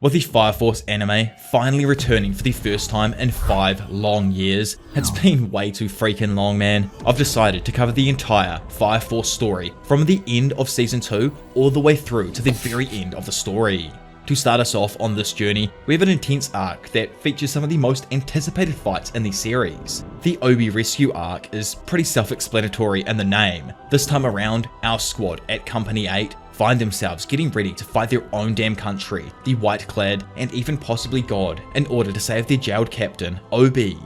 With the Fire Force anime finally returning for the first time in 5 long years, it's been way too freaking long, man. I've decided to cover the entire Fire Force story from the end of season 2 all the way through to the very end of the story. To start us off on this journey, we have an intense arc that features some of the most anticipated fights in the series. The Obi rescue arc is pretty self-explanatory in the name. This time around, our squad at Company 8 find themselves getting ready to fight their own damn country, the White Clad, and even possibly God, in order to save their jailed captain, Obi.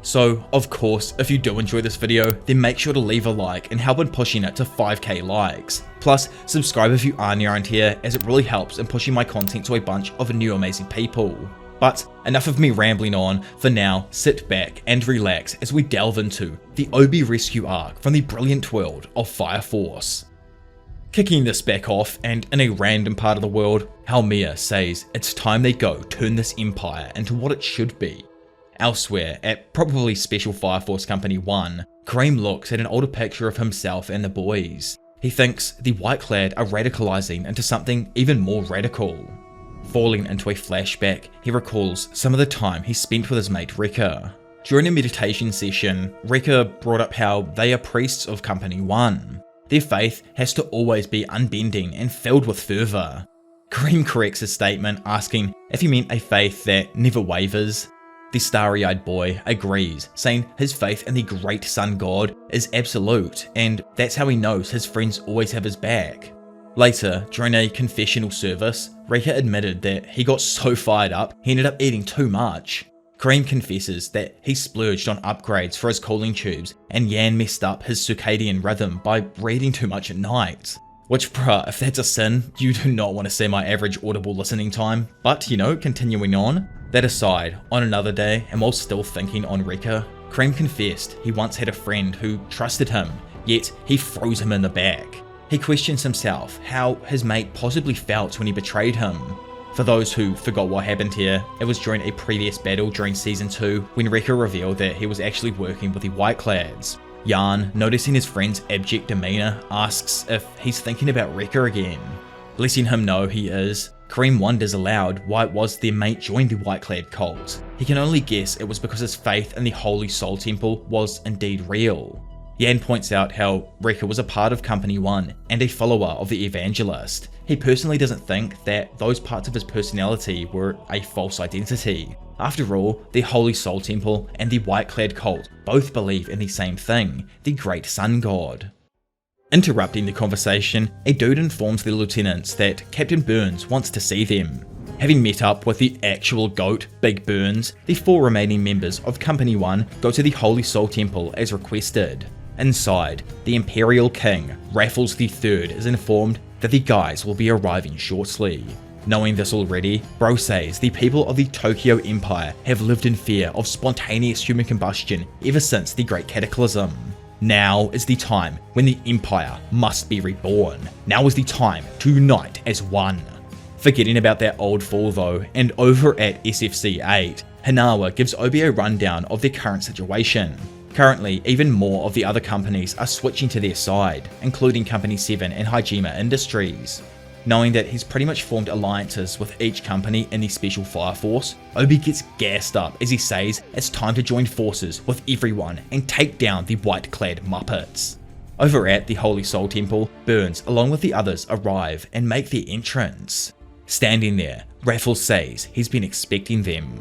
So, of course, if you do enjoy this video, then make sure to leave a like and help in pushing it to 5k likes. Plus, subscribe if you are new around here, as it really helps in pushing my content to a bunch of new amazing people. But enough of me rambling on. For now, sit back and relax as we delve into the Obi rescue arc from the brilliant world of Fire Force. Kicking this back off, and in a random part of the world, Halmia says it's time they go turn this empire into what it should be. Elsewhere, at probably Special Fire Force Company 1, Kareem looks at an older picture of himself and the boys. He thinks the White Clad are radicalizing into something even more radical. Falling into a flashback, he recalls some of the time he spent with his mate Rekka. During a meditation session, Rekka brought up how they are priests of Company 1. Their faith has to always be unbending and filled with fervour. Kareem corrects his statement, asking if he meant a faith that never wavers. The starry-eyed boy agrees, saying his faith in the great sun god is absolute, and that's how he knows his friends always have his back. Later, during a confessional service, Rekka admitted that he got so fired up he ended up eating too much. Kareem confesses that he splurged on upgrades for his cooling tubes, and Yan messed up his circadian rhythm by reading too much at night. Which, bruh, if that's a sin, you do not want to see my average audible listening time. But, continuing on. That aside, on another day, and while still thinking on Rekka, Kareem confessed he once had a friend who trusted him, yet he froze him in the back. He questions himself how his mate possibly felt when he betrayed him. For those who forgot what happened here, it was during a previous battle during season 2 when Rekka revealed that he was actually working with the White Clads. Yan, noticing his friend's abject demeanour, asks if he's thinking about Rekka again. Letting him know he is, Kareem wonders aloud why it was their mate joined the White Clad cult. He can only guess it was because his faith in the Holy Soul Temple was indeed real. Yan points out how Rekka was a part of Company 1 and a follower of the Evangelist. He personally doesn't think that those parts of his personality were a false identity. After all, the Holy Soul Temple and the White Clad cult both believe in the same thing, the Great Sun God. Interrupting the conversation, a dude informs the lieutenants that Captain Burns wants to see them. Having met up with the actual GOAT, Big Burns, the 4 remaining members of Company 1 go to the Holy Soul Temple as requested. Inside, the Imperial King, Raffles III, is informed that the guys will be arriving shortly. Knowing this already, Bro says the people of the Tokyo Empire have lived in fear of spontaneous human combustion ever since the Great Cataclysm. Now is the time when the Empire must be reborn. Now is the time to unite as one. Forgetting about that old fool though, and over at SFC 8, Hanawa gives Obi a rundown of their current situation. Currently, even more of the other companies are switching to their side, including Company 7 and Hajime Industries. Knowing that he's pretty much formed alliances with each company in the Special Fire Force, Obi gets gassed up as he says it's time to join forces with everyone and take down the White Clad Muppets. Over at the Holy Soul Temple, Burns along with the others arrive and make their entrance. Standing there, Raffles says he's been expecting them.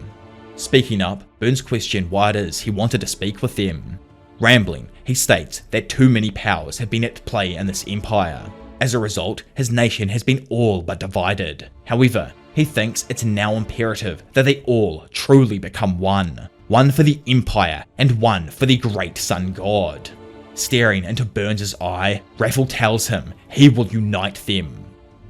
Speaking up, Burns questions why it is he wanted to speak with them. Rambling, he states that too many powers have been at play in this empire. As a result, his nation has been all but divided. However, he thinks it's now imperative that they all truly become one. One for the Empire and one for the Great Sun God. Staring into Burns' eye, Raffles tells him he will unite them.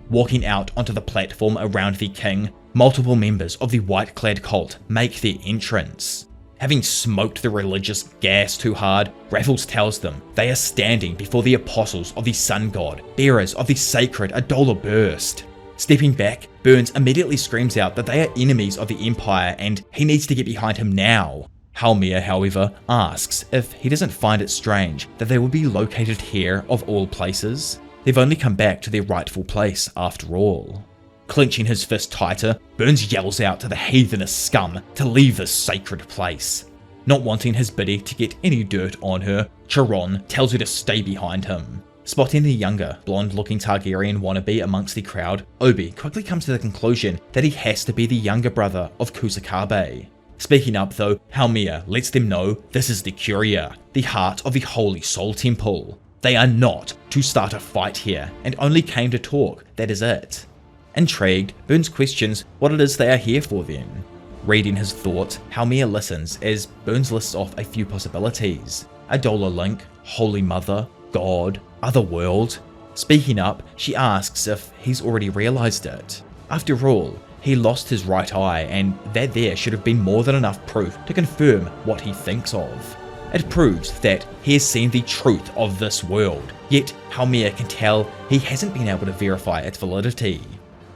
Walking out onto the platform around the king, multiple members of the White Clad cult make their entrance. Having smoked the religious gas too hard, Raffles tells them they are standing before the apostles of the Sun God, bearers of the sacred Adola Burst. Stepping back, Burns immediately screams out that they are enemies of the Empire and he needs to get behind him now. Halmia, however, asks if he doesn't find it strange that they will be located here of all places. They've only come back to their rightful place after all. Clenching his fist tighter, Burns yells out to the heathenous scum to leave this sacred place. Not wanting his biddy to get any dirt on her, Chiron tells her to stay behind him. Spotting the younger, blonde-looking Targaryen wannabe amongst the crowd, Obi quickly comes to the conclusion that he has to be the younger brother of Kusakabe. Speaking up though, Haumea lets them know this is the Curia, the heart of the Holy Soul Temple. They are not to start a fight here, and only came to talk, that is it. Intrigued, Burns questions what it is they are here for then. Reading his thoughts, Haumea listens as Burns lists off a few possibilities. Adola Link, Holy Mother, God, other world. Speaking up, she asks if he's already realized it. After all, he lost his right eye, and that there should have been more than enough proof to confirm what he thinks of. It proves that he has seen the truth of this world, yet Haumea can tell he hasn't been able to verify its validity.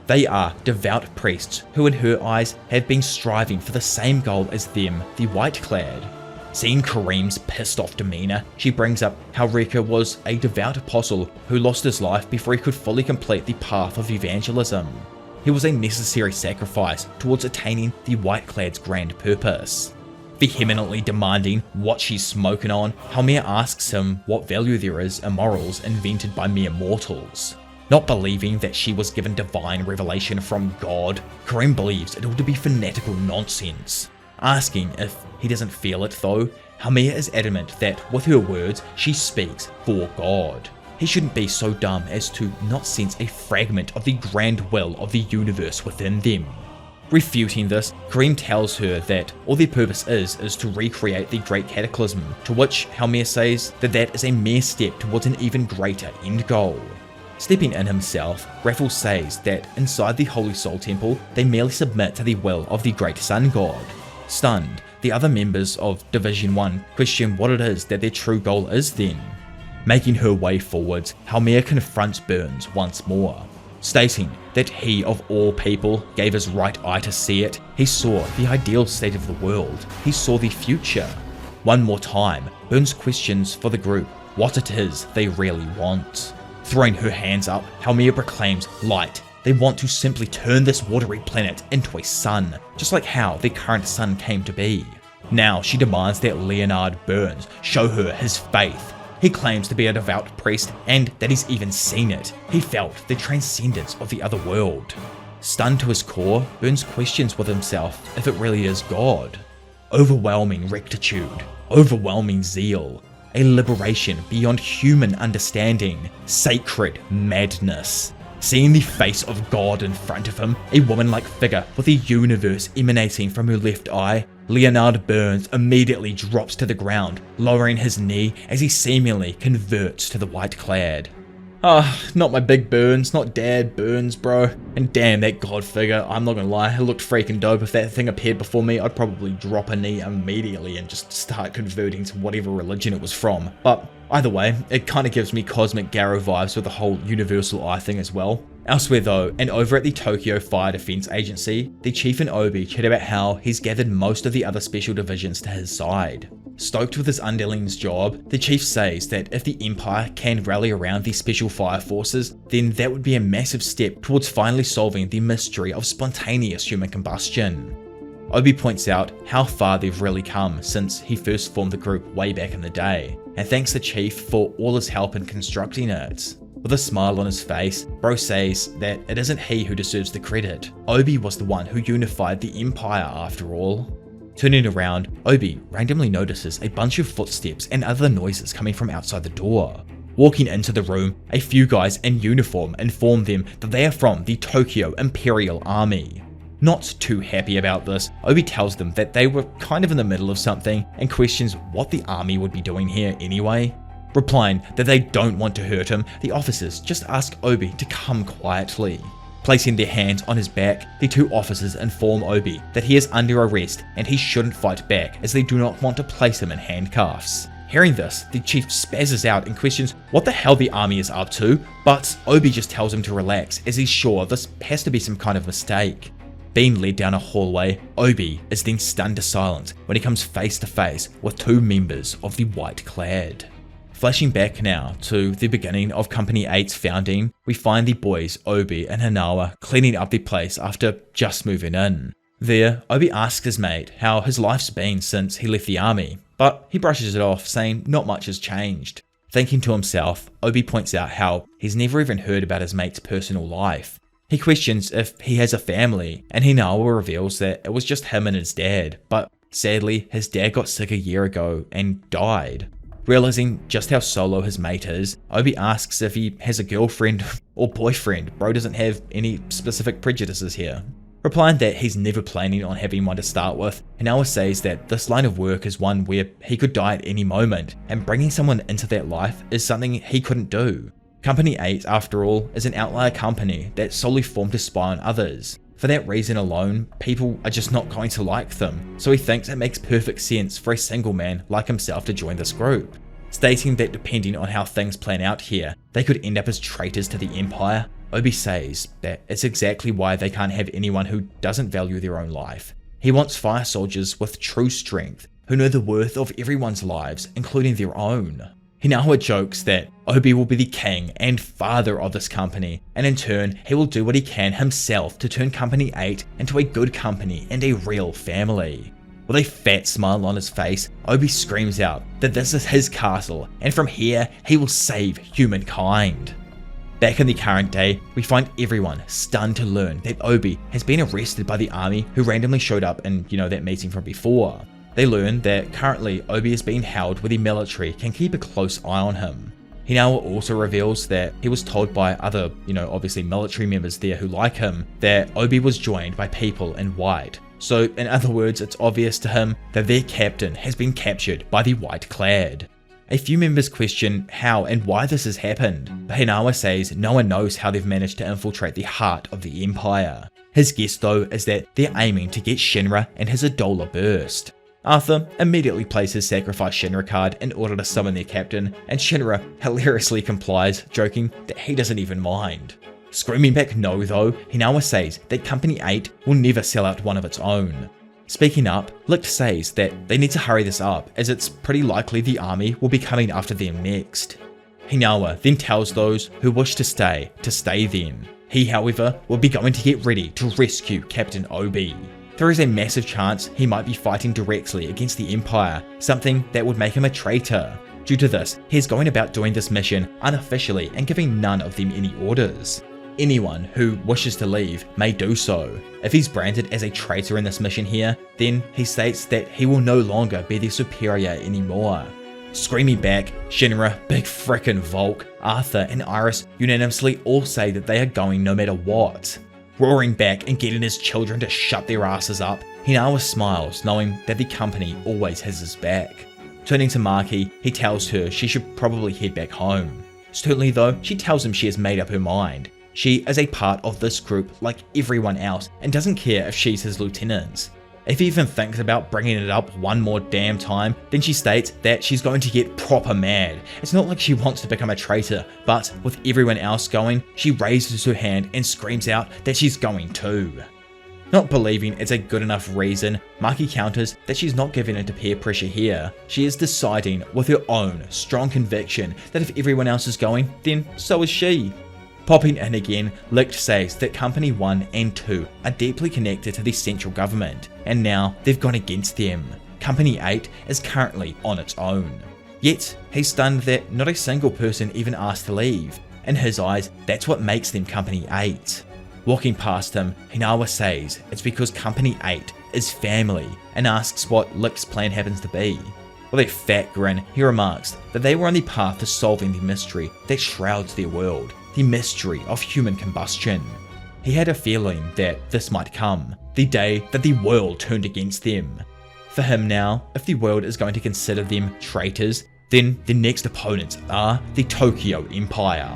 They are devout priests who in her eyes have been striving for the same goal as them, the white clad. Seeing Kareem's pissed off demeanour, she brings up how Reka was a devout apostle who lost his life before he could fully complete the path of evangelism. He was a necessary sacrifice towards attaining the white clad's grand purpose. Vehemently demanding what she's smoking on, Haumea asks him what value there is in morals invented by mere mortals. Not believing that she was given divine revelation from God, Kareem believes it all to be fanatical nonsense. Asking if he doesn't feel it though, Haumea is adamant that with her words, she speaks for God. He shouldn't be so dumb as to not sense a fragment of the grand will of the universe within them. Refuting this, Kareem tells her that all their purpose is to recreate the Great Cataclysm, to which Haumea says that is a mere step towards an even greater end goal. Stepping in himself, Raffles says that inside the Holy Soul Temple, they merely submit to the will of the Great Sun God. Stunned, the other members of Division 1 question what it is that their true goal is then. Making her way forwards, Haumea confronts Burns once more, stating that he of all people gave his right eye to see it. He saw the ideal state of the world. He saw the future. One more time, Burns questions for the group what it is they really want. Throwing her hands up, Haumea proclaims light. They want to simply turn this watery planet into a sun, just like how the current sun came to be. Now she demands that Leonard Burns show her his faith. He claims to be a devout priest and that he's even seen it. He felt the transcendence of the other world. Stunned to his core, Burns questions with himself if it really is God. Overwhelming rectitude, overwhelming zeal, a liberation beyond human understanding, sacred madness. Seeing the face of God in front of him, a woman-like figure with the universe emanating from her left eye, Leonard Burns immediately drops to the ground, lowering his knee as he seemingly converts to the white clad. Not my big Burns, not Dad Burns, bro. And damn, that God figure, I'm not gonna lie, it looked freaking dope. If that thing appeared before me, I'd probably drop a knee immediately and just start converting to whatever religion it was from. But either way, it kind of gives me Cosmic Garrow vibes with the whole universal eye thing as well. Elsewhere though, and over at the Tokyo Fire Defense Agency, the Chief and Obi chat about how he's gathered most of the other special divisions to his side. Stoked with his underling's job, the Chief says that if the Empire can rally around the Special Fire Forces, then that would be a massive step towards finally solving the mystery of spontaneous human combustion. Obi points out how far they've really come since he first formed the group way back in the day, and thanks the Chief for all his help in constructing it. With a smile on his face, Bro says that it isn't he who deserves the credit. Obi was the one who unified the Empire after all. Turning around, Obi randomly notices a bunch of footsteps and other noises coming from outside the door. Walking into the room, a few guys in uniform inform them that they are from the Tokyo Imperial Army. Not too happy about this, Obi tells them that they were kind of in the middle of something and questions what the army would be doing here anyway. Replying that they don't want to hurt him, the officers just ask Obi to come quietly. Placing their hands on his back, the two officers inform Obi that he is under arrest and he shouldn't fight back as they do not want to place him in handcuffs. Hearing this, the Chief spazzes out and questions what the hell the army is up to, but Obi just tells him to relax as he's sure this has to be some kind of mistake. Being led down a hallway, Obi is then stunned to silence when he comes face to face with two members of the White Clad. Flashing back now to the beginning of Company 8's founding, we find the boys Obi and Hinawa cleaning up their place after just moving in. There, Obi asks his mate how his life's been since he left the army, but he brushes it off, saying not much has changed. Thinking to himself, Obi points out how he's never even heard about his mate's personal life. He questions if he has a family, and Hinawa reveals that it was just him and his dad, but sadly, his dad got sick a year ago and died. Realizing just how solo his mate is, Obi asks if he has a girlfriend or boyfriend. Bro doesn't have any specific prejudices here. Replying that he's never planning on having one to start with, Hinawa says that this line of work is one where he could die at any moment, and bringing someone into that life is something he couldn't do. Company 8, after all, is an outlier company that's solely formed to spy on others. For that reason alone, people are just not going to like them, so he thinks it makes perfect sense for a single man like himself to join this group. Stating that depending on how things plan out here, they could end up as traitors to the Empire, Obi says that it's exactly why they can't have anyone who doesn't value their own life. He wants fire soldiers with true strength, who know the worth of everyone's lives, including their own. Hinawa jokes that Obi will be the king and father of this company, and in turn, he will do what he can himself to turn Company 8 into a good company and a real family. With a fat smile on his face, Obi screams out that this is his castle, and from here, he will save humankind. Back in the current day, we find everyone stunned to learn that Obi has been arrested by the army who randomly showed up in, that meeting from before. They learn that currently Obi is being held where the military can keep a close eye on him. He now also reveals that he was told by other, obviously military members there who like him, that Obi was joined by people in white. So in other words, it's obvious to him that their captain has been captured by the white clad. A few members question how and why this has happened, but Hinawa says no one knows how they've managed to infiltrate the heart of the Empire. His guess though is that they're aiming to get Shinra and his Adola burst. Arthur immediately plays his sacrifice Shinra card in order to summon their captain, and Shinra hilariously complies, joking that he doesn't even mind. Screaming back no though, Hinawa says that Company 8 will never sell out one of its own. Speaking up, Licht says that they need to hurry this up, as it's pretty likely the army will be coming after them next. Hinawa then tells those who wish to stay then. He, however, will be going to get ready to rescue Captain Obi. There is a massive chance he might be fighting directly against the Empire, something that would make him a traitor. Due to this, he is going about doing this mission unofficially and giving none of them any orders. Anyone who wishes to leave may do so. If he's branded as a traitor in this mission here, then he states that he will no longer be their superior anymore. Screaming back, Shinra, Big Frickin' Volk, Arthur and Iris unanimously all say that they are going no matter what. Roaring back and getting his children to shut their asses up, Hinawa smiles knowing that the company always has his back. Turning to Maki, he tells her she should probably head back home. Certainly though, she tells him she has made up her mind. She is a part of this group like everyone else and doesn't care if she's his lieutenant. If he even thinks about bringing it up one more damn time, then she states that she's going to get proper mad. It's not like she wants to become a traitor, but with everyone else going, she raises her hand and screams out that she's going too. Not believing it's a good enough reason, Maki counters that she's not giving in to peer pressure here. She is deciding with her own strong conviction that if everyone else is going, then so is she. Popping in again, Licht says that Company 1 and 2 are deeply connected to the central government, and now they've gone against them. Company 8 is currently on its own. Yet, he's stunned that not a single person even asked to leave. In his eyes, that's what makes them Company 8. Walking past him, Hinawa says it's because Company 8 is family, and asks what Licht's plan happens to be. With a fat grin, he remarks that they were on the path to solving the mystery that shrouds their world. The mystery of human combustion. He had a feeling that this might come, the day that the world turned against them. For him now, if the world is going to consider them traitors, then the next opponents are the Tokyo Empire.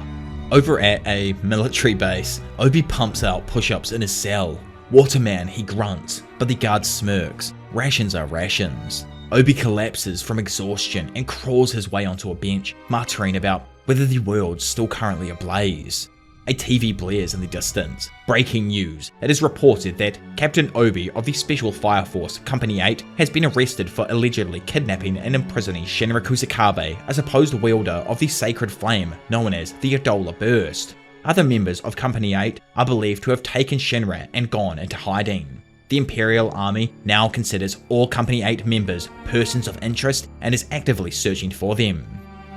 Over at a military base, Obi pumps out push-ups in his cell. Waterman, he grunts, but the guard smirks. Rations are rations. Obi collapses from exhaustion and crawls his way onto a bench, muttering about whether the world's still currently ablaze. A TV blares in the distance. Breaking news. It is reported that Captain Obi of the Special Fire Force Company 8 has been arrested for allegedly kidnapping and imprisoning Shinra Kusakabe, a supposed wielder of the sacred flame known as the Adola Burst. Other members of Company 8 are believed to have taken Shinra and gone into hiding. The Imperial Army now considers all Company 8 members persons of interest and is actively searching for them.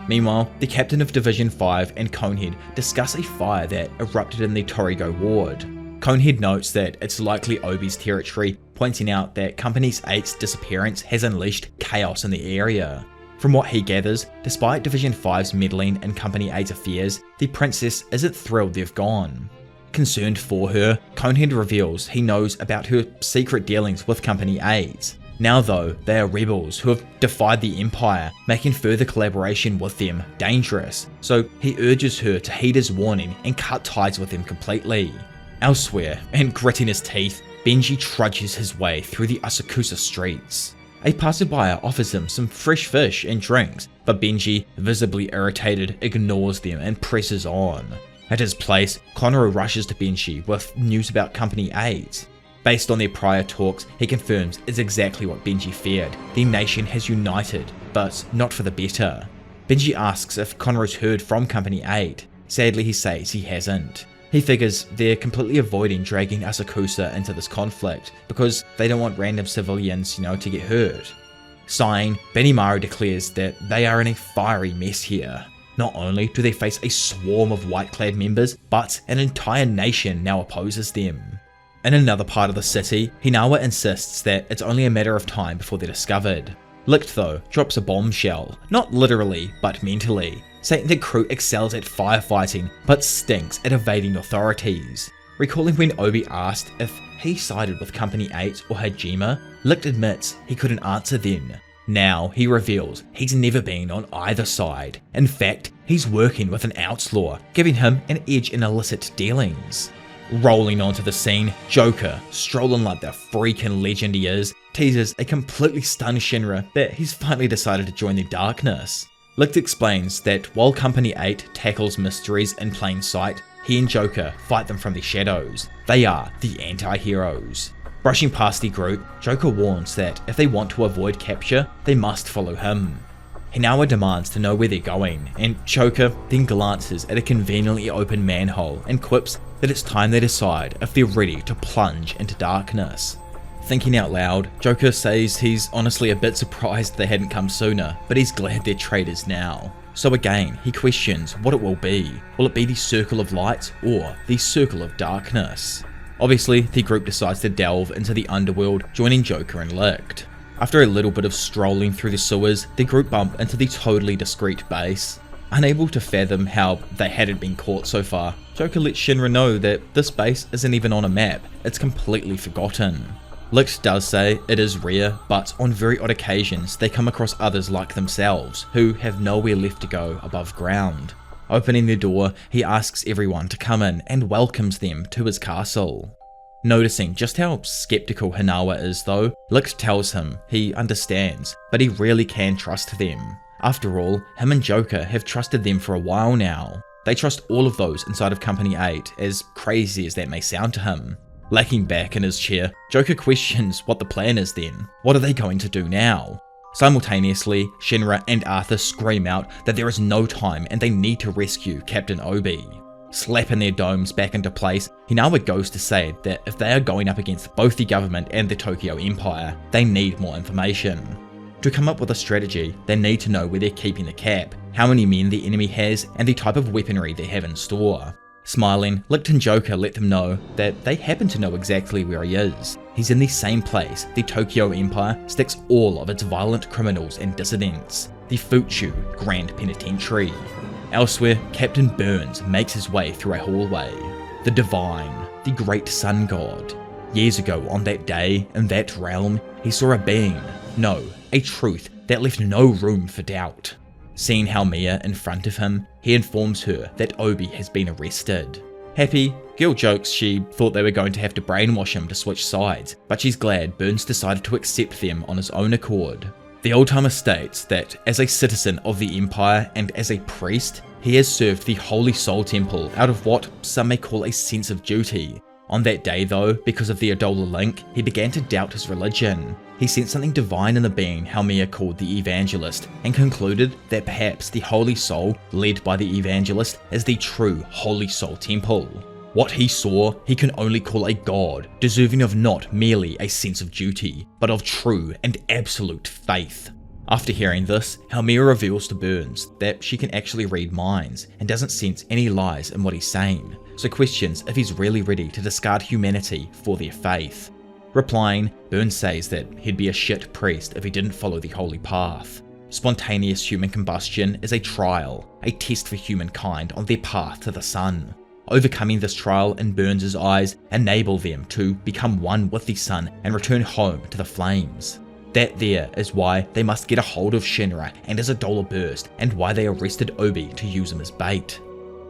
Meanwhile, the captain of Division 5 and Conehead discuss a fire that erupted in the Torigo ward. Conehead notes that it's likely Obi's territory, pointing out that Company 8's disappearance has unleashed chaos in the area. From what he gathers, despite Division 5's meddling in Company 8's affairs, the princess isn't thrilled they've gone. Concerned for her, Conehead reveals he knows about her secret dealings with Company 8. Now though, they are rebels who have defied the Empire, making further collaboration with them dangerous, so he urges her to heed his warning and cut ties with them completely. Elsewhere, and gritting his teeth, Benji trudges his way through the Asakusa streets. A passerby offers him some fresh fish and drinks, but Benji, visibly irritated, ignores them and presses on. At his place, Konoru rushes to Benji with news about Company 8. Based on their prior talks, he confirms it's exactly what Benji feared. The nation has united, but not for the better. Benji asks if Konoru's heard from Company 8. Sadly, he says he hasn't. He figures they're completely avoiding dragging Asakusa into this conflict because they don't want random civilians, to get hurt. Sighing, Benimaru declares that they are in a fiery mess here. Not only do they face a swarm of white-clad members, but an entire nation now opposes them. In another part of the city, Hinawa insists that it's only a matter of time before they're discovered. Licht though drops a bombshell, not literally, but mentally, saying the crew excels at firefighting, but stinks at evading authorities. Recalling when Obi asked if he sided with Company 8 or Hajime, Licht admits he couldn't answer then. Now he reveals he's never been on either side. In fact, he's working with an outlaw, giving him an edge in illicit dealings. Rolling onto the scene, Joker, strolling like the freaking legend he is, teases a completely stunned Shinra that he's finally decided to join the darkness. Licht explains that while Company 8 tackles mysteries in plain sight, he and Joker fight them from the shadows. They are the anti-heroes. Brushing past the group, Joker warns that if they want to avoid capture, they must follow him. Hinawa demands to know where they're going, and Joker then glances at a conveniently open manhole and quips that it's time they decide if they're ready to plunge into darkness. Thinking out loud, Joker says he's honestly a bit surprised they hadn't come sooner, but he's glad they're traitors now. So again, he questions what it will be. Will it be the Circle of Light or the Circle of Darkness? Obviously, the group decides to delve into the underworld, joining Joker and Licht. After a little bit of strolling through the sewers, the group bump into the totally discreet base. Unable to fathom how they hadn't been caught so far, Joker lets Shinra know that this base isn't even on a map, it's completely forgotten. Licht does say it is rare, but on very odd occasions they come across others like themselves, who have nowhere left to go above ground. Opening the door, he asks everyone to come in and welcomes them to his castle. Noticing just how skeptical Hinawa is though, Licht tells him he understands, but he really can trust them. After all, him and Joker have trusted them for a while now. They trust all of those inside of Company 8, as crazy as that may sound to him. Lacking back in his chair, Joker questions what the plan is then. What are they going to do now? Simultaneously, Shinra and Arthur scream out that there is no time and they need to rescue Captain Obi. Slapping their domes back into place, Hinawa goes to say that if they are going up against both the government and the Tokyo Empire, they need more information. To come up with a strategy, they need to know where they're keeping the cap, how many men the enemy has, and the type of weaponry they have in store. Smiling, Licht and Joker let them know that they happen to know exactly where he is. He's in the same place the Tokyo Empire sticks all of its violent criminals and dissidents, the Fuchu Grand Penitentiary. Elsewhere, Captain Burns makes his way through a hallway. The Divine, the great sun god. Years ago on that day, in that realm, he saw a being, no, a truth that left no room for doubt. Seeing Haumea in front of him, he informs her that Obi has been arrested. Happy, Gil jokes she thought they were going to have to brainwash him to switch sides, but she's glad Burns decided to accept them on his own accord. The old-timer states that as a citizen of the Empire and as a priest, he has served the Holy Soul Temple out of what some may call a sense of duty. On that day though, because of the Adola link, he began to doubt his religion. He sensed something divine in the being Haumea called the Evangelist, and concluded that perhaps the Holy Soul, led by the Evangelist, is the true Holy Soul Temple. What he saw, he can only call a god, deserving of not merely a sense of duty, but of true and absolute faith. After hearing this, Haumea reveals to Burns that she can actually read minds and doesn't sense any lies in what he's saying, so questions if he's really ready to discard humanity for their faith. Replying, Burns says that he'd be a shit priest if he didn't follow the holy path. Spontaneous human combustion is a trial, a test for humankind on their path to the sun. Overcoming this trial in Burns' eyes enable them to become one with the sun and return home to the flames. That there is why they must get a hold of Shinra and his Adola burst, and why they arrested Obi to use him as bait.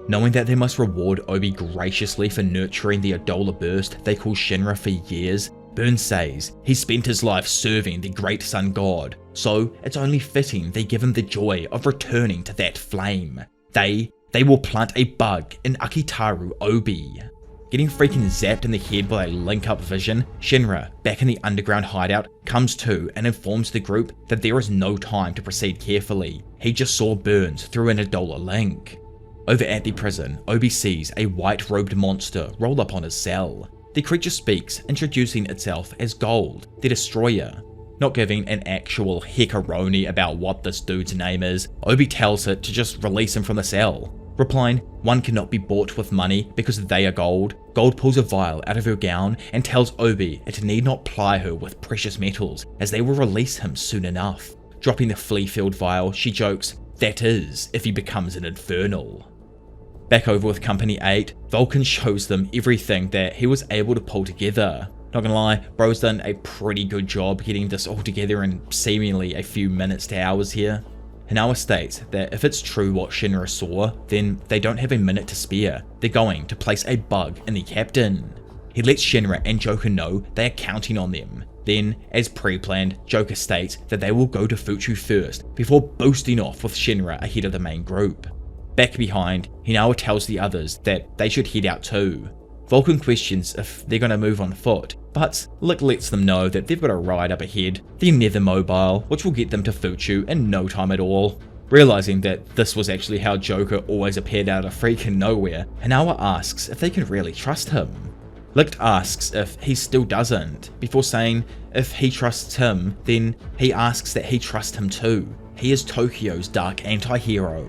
Knowing that they must reward Obi graciously for nurturing the Adola burst they call Shinra for years, Burns says he spent his life serving the great sun god, so it's only fitting they give him the joy of returning to that flame. They will plant a bug in Akitaru Obi. Getting freaking zapped in the head by a link-up vision, Shinra, back in the underground hideout, comes to and informs the group that there is no time to proceed carefully. He just saw Burns through an Adola link. Over at the prison, Obi sees a white-robed monster roll up on his cell. The creature speaks, introducing itself as Gold, the Destroyer. Not giving an actual heckaroni about what this dude's name is, Obi tells it to just release him from the cell. Replying, one cannot be bought with money because they are gold. Gold pulls a vial out of her gown and tells Obi it need not ply her with precious metals, as they will release him soon enough. Dropping the flea-filled vial, she jokes, that is, if he becomes an infernal. Back over with Company 8, Vulcan shows them everything that he was able to pull together. Not gonna lie, bro's done a pretty good job getting this all together in seemingly a few minutes to hours here. Hinawa states that if it's true what Shinra saw, then they don't have a minute to spare. They're going to place a bug in the captain. He lets Shinra and Joker know they are counting on them. Then, as pre-planned, Joker states that they will go to Fuchu first before boosting off with Shinra ahead of the main group. Back behind, Hinawa tells the others that they should head out too. Vulcan questions if they're going to move on foot, but Lick lets them know that they've got a ride up ahead, the Nether Mobile, which will get them to Fuchu in no time at all. Realizing that this was actually how Joker always appeared out of freaking nowhere, Hinawa asks if they can really trust him. Licht asks if he still doesn't, before saying if he trusts him, then he asks that he trust him too. He is Tokyo's dark anti-hero.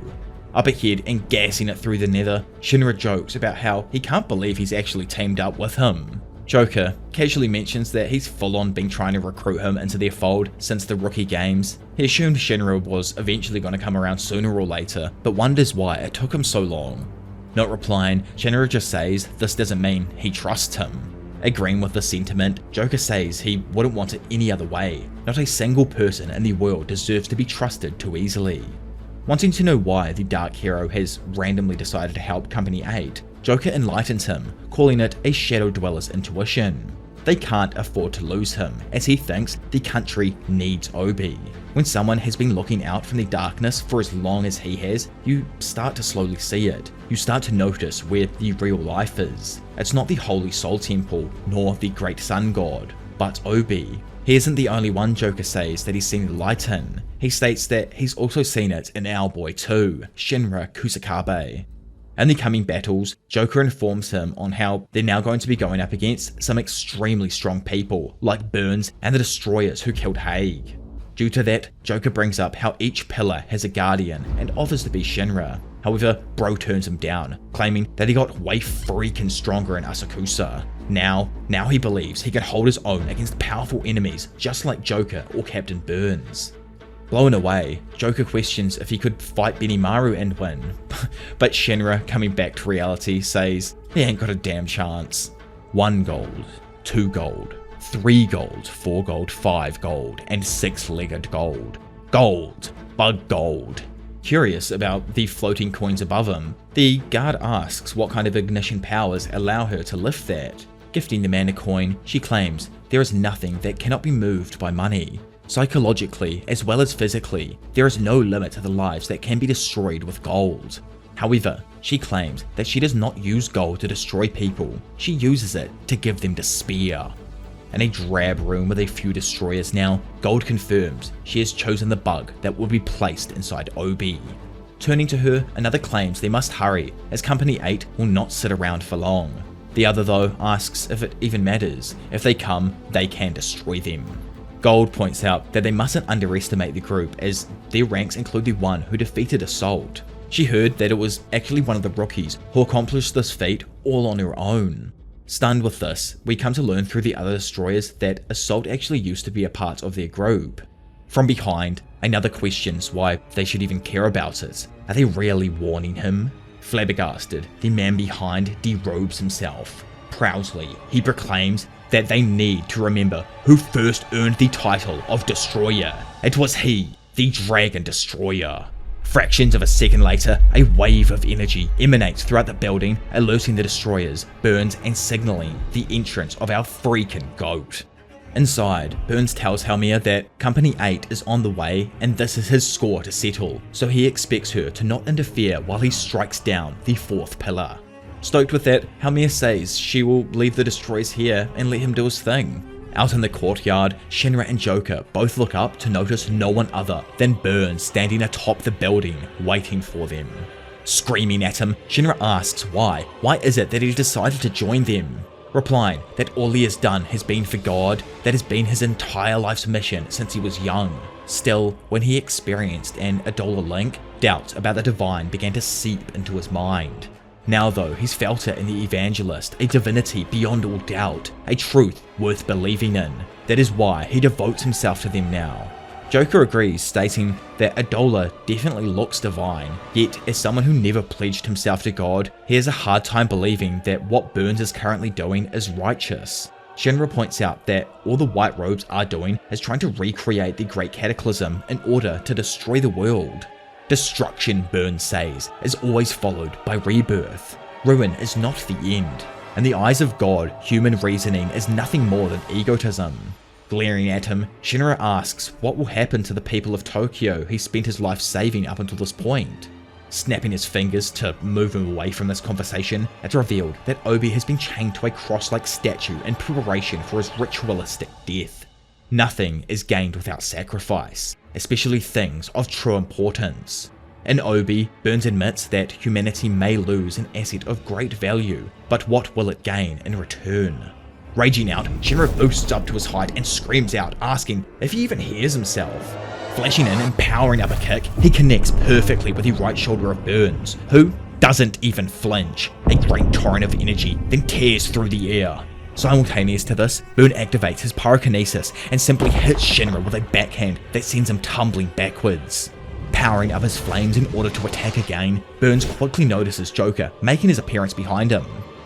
Up ahead and gassing it through the nether, Shinra jokes about how he can't believe he's actually teamed up with him. Joker casually mentions that he's full on been trying to recruit him into their fold since the rookie games. He assumed Shinra was eventually going to come around sooner or later, but wonders why it took him so long. Not replying, Shinra just says this doesn't mean he trusts him. Agreeing with the sentiment, Joker says he wouldn't want it any other way. Not a single person in the world deserves to be trusted too easily. Wanting to know why the Dark Hero has randomly decided to help Company 8, Joker enlightens him, calling it a Shadow Dweller's intuition. They can't afford to lose him, as he thinks the country needs Obi. When someone has been looking out from the darkness for as long as he has, you start to slowly see it. You start to notice where the real life is. It's not the Holy Soul Temple, nor the Great Sun God, but Obi. He isn't the only one, Joker says, that he's seen the light in. He states that he's also seen it in our boy too, Shinra Kusakabe. In the coming battles, Joker informs him on how they're now going to be going up against some extremely strong people, like Burns and the Destroyers who killed Haig. Due to that, Joker brings up how each pillar has a guardian and offers to be Shinra. However, Bro turns him down, claiming that he got way freaking stronger in Asakusa. Now he believes he can hold his own against powerful enemies just like Joker or Captain Burns. Blown away, Joker questions if he could fight Benimaru and win, but Shinra, coming back to reality, says he ain't got a damn chance. 1 gold, 2 gold, 3 gold, 4 gold, 5 gold, and 6-legged gold. Gold! Bug gold! Curious about the floating coins above him, the guard asks what kind of ignition powers allow her to lift that. Gifting the man a coin, she claims there is nothing that cannot be moved by money. Psychologically, as well as physically, there is no limit to the lives that can be destroyed with gold. However, she claims that she does not use gold to destroy people, she uses it to give them despair. In a drab room with a few destroyers now, Gold confirms she has chosen the bug that will be placed inside Obi. Turning to her, another claims they must hurry, as Company 8 will not sit around for long. The other though asks if it even matters. If they come, they can destroy them. Gold points out that they mustn't underestimate the group, as their ranks include the one who defeated Assault. She heard that it was actually one of the rookies who accomplished this feat all on her own. Stunned with this, we come to learn through the other destroyers that Assault actually used to be a part of their group. From behind, another questions why they should even care about it. Are they really warning him? Flabbergasted, the man behind derobes himself. Proudly, he proclaims that they need to remember who first earned the title of Destroyer. It was he, the Dragon Destroyer. Fractions of a second later, a wave of energy emanates throughout the building, alerting the destroyers, Burns, and signaling the entrance of our freaking GOAT. Inside, Burns tells Helmia that Company 8 is on the way and this is his score to settle, so he expects her to not interfere while he strikes down the fourth pillar. Stoked with that, Helmia says she will leave the destroyers here and let him do his thing. Out in the courtyard, Shinra and Joker both look up to notice no one other than Burns standing atop the building, waiting for them. Screaming at him, Shinra asks why is it that he decided to join them? Replying that all he has done has been for God, that has been his entire life's mission since he was young. Still, when he experienced an Adola link, doubts about the divine began to seep into his mind. Now though, he's felt it in the evangelist, a divinity beyond all doubt, a truth worth believing in. That is why he devotes himself to them now. Joker agrees, stating that Adola definitely looks divine, yet as someone who never pledged himself to God, he has a hard time believing that what Burns is currently doing is righteous. Shinra points out that all the White Robes are doing is trying to recreate the Great Cataclysm in order to destroy the world. Destruction, Burns says, is always followed by rebirth. Ruin is not the end. In the eyes of God, human reasoning is nothing more than egotism. Glaring at him, Shinra asks what will happen to the people of Tokyo he spent his life saving up until this point. Snapping his fingers to move him away from this conversation, it's revealed that Obi has been chained to a cross-like statue in preparation for his ritualistic death. Nothing is gained without sacrifice, especially things of true importance. In Obi, Burns admits that humanity may lose an asset of great value, but what will it gain in return? Raging out, Shinra boosts up to his height and screams out, asking if he even hears himself. Flashing in and powering up a kick, he connects perfectly with the right shoulder of Burns, who doesn't even flinch. A great torrent of energy then tears through the air. Simultaneous to this, Burn activates his pyrokinesis and simply hits Shinra with a backhand that sends him tumbling backwards. Powering up his flames in order to attack again, Burns quickly notices Joker making his appearance behind him.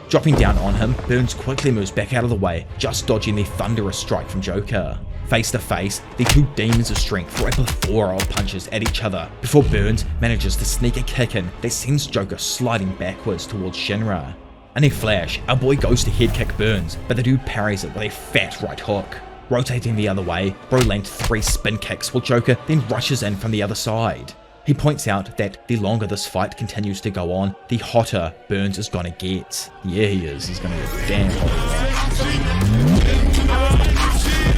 Dropping down on him, Burns quickly moves back out of the way, just dodging the thunderous strike from Joker. Face to face, the two demons of strength throw a plethora of punches at each other before Burns manages to sneak a kick in that sends Joker sliding backwards towards Shinra. In a flash, our boy goes to head kick Burns, but the dude parries it with a fat right hook. Rotating the other way, Bro lands 3 spin kicks while Joker then rushes in from the other side. He points out that the longer this fight continues to go on, the hotter Burns is gonna get. Yeah, he is. He's gonna get damn hot.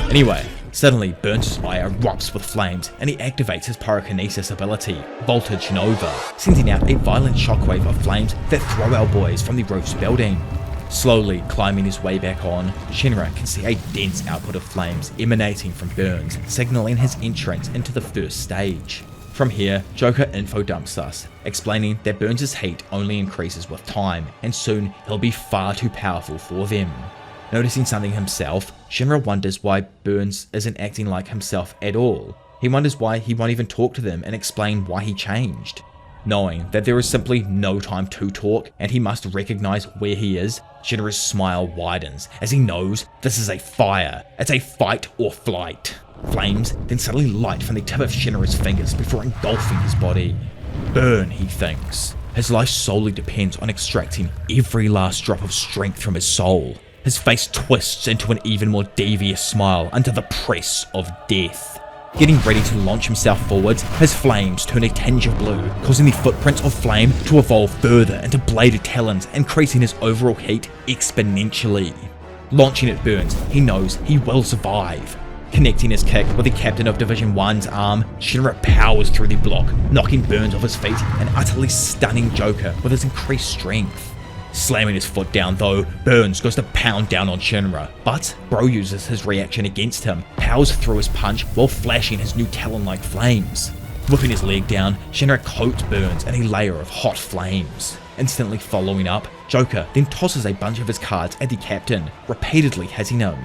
Anyway, suddenly Burns' eye erupts with flames and he activates his pyrokinesis ability, Voltage Nova, sending out a violent shockwave of flames that throw our boys from the roof's building. Slowly climbing his way back on, Shinra can see a dense output of flames emanating from Burns, signaling his entrance into the first stage. From here, Joker info dumps us, explaining that Burns' heat only increases with time, and soon he'll be far too powerful for them. Noticing something himself, Shinra wonders why Burns isn't acting like himself at all. He wonders why he won't even talk to them and explain why he changed. Knowing that there is simply no time to talk and he must recognize where he is, Shinra's smile widens as he knows this is a fire. It's a fight or flight. Flames then suddenly light from the tip of Shinra's fingers before engulfing his body. Burn, he thinks. His life solely depends on extracting every last drop of strength from his soul. His face twists into an even more devious smile under the press of death. Getting ready to launch himself forwards, his flames turn a tinge of blue, causing the footprints of flame to evolve further into bladed talons, increasing his overall heat exponentially. Launching at Burns, he knows he will survive. Connecting his kick with the captain of Division 1's arm, Shinra powers through the block, knocking Burns off his feet and utterly stunning Joker with his increased strength. Slamming his foot down though, Burns goes to pound down on Shinra, but Bro uses his reaction against him, powers through his punch while flashing his new talon-like flames. Whipping his leg down, Shinra coats Burns in a layer of hot flames. Instantly following up, Joker then tosses a bunch of his cards at the captain, repeatedly hitting him.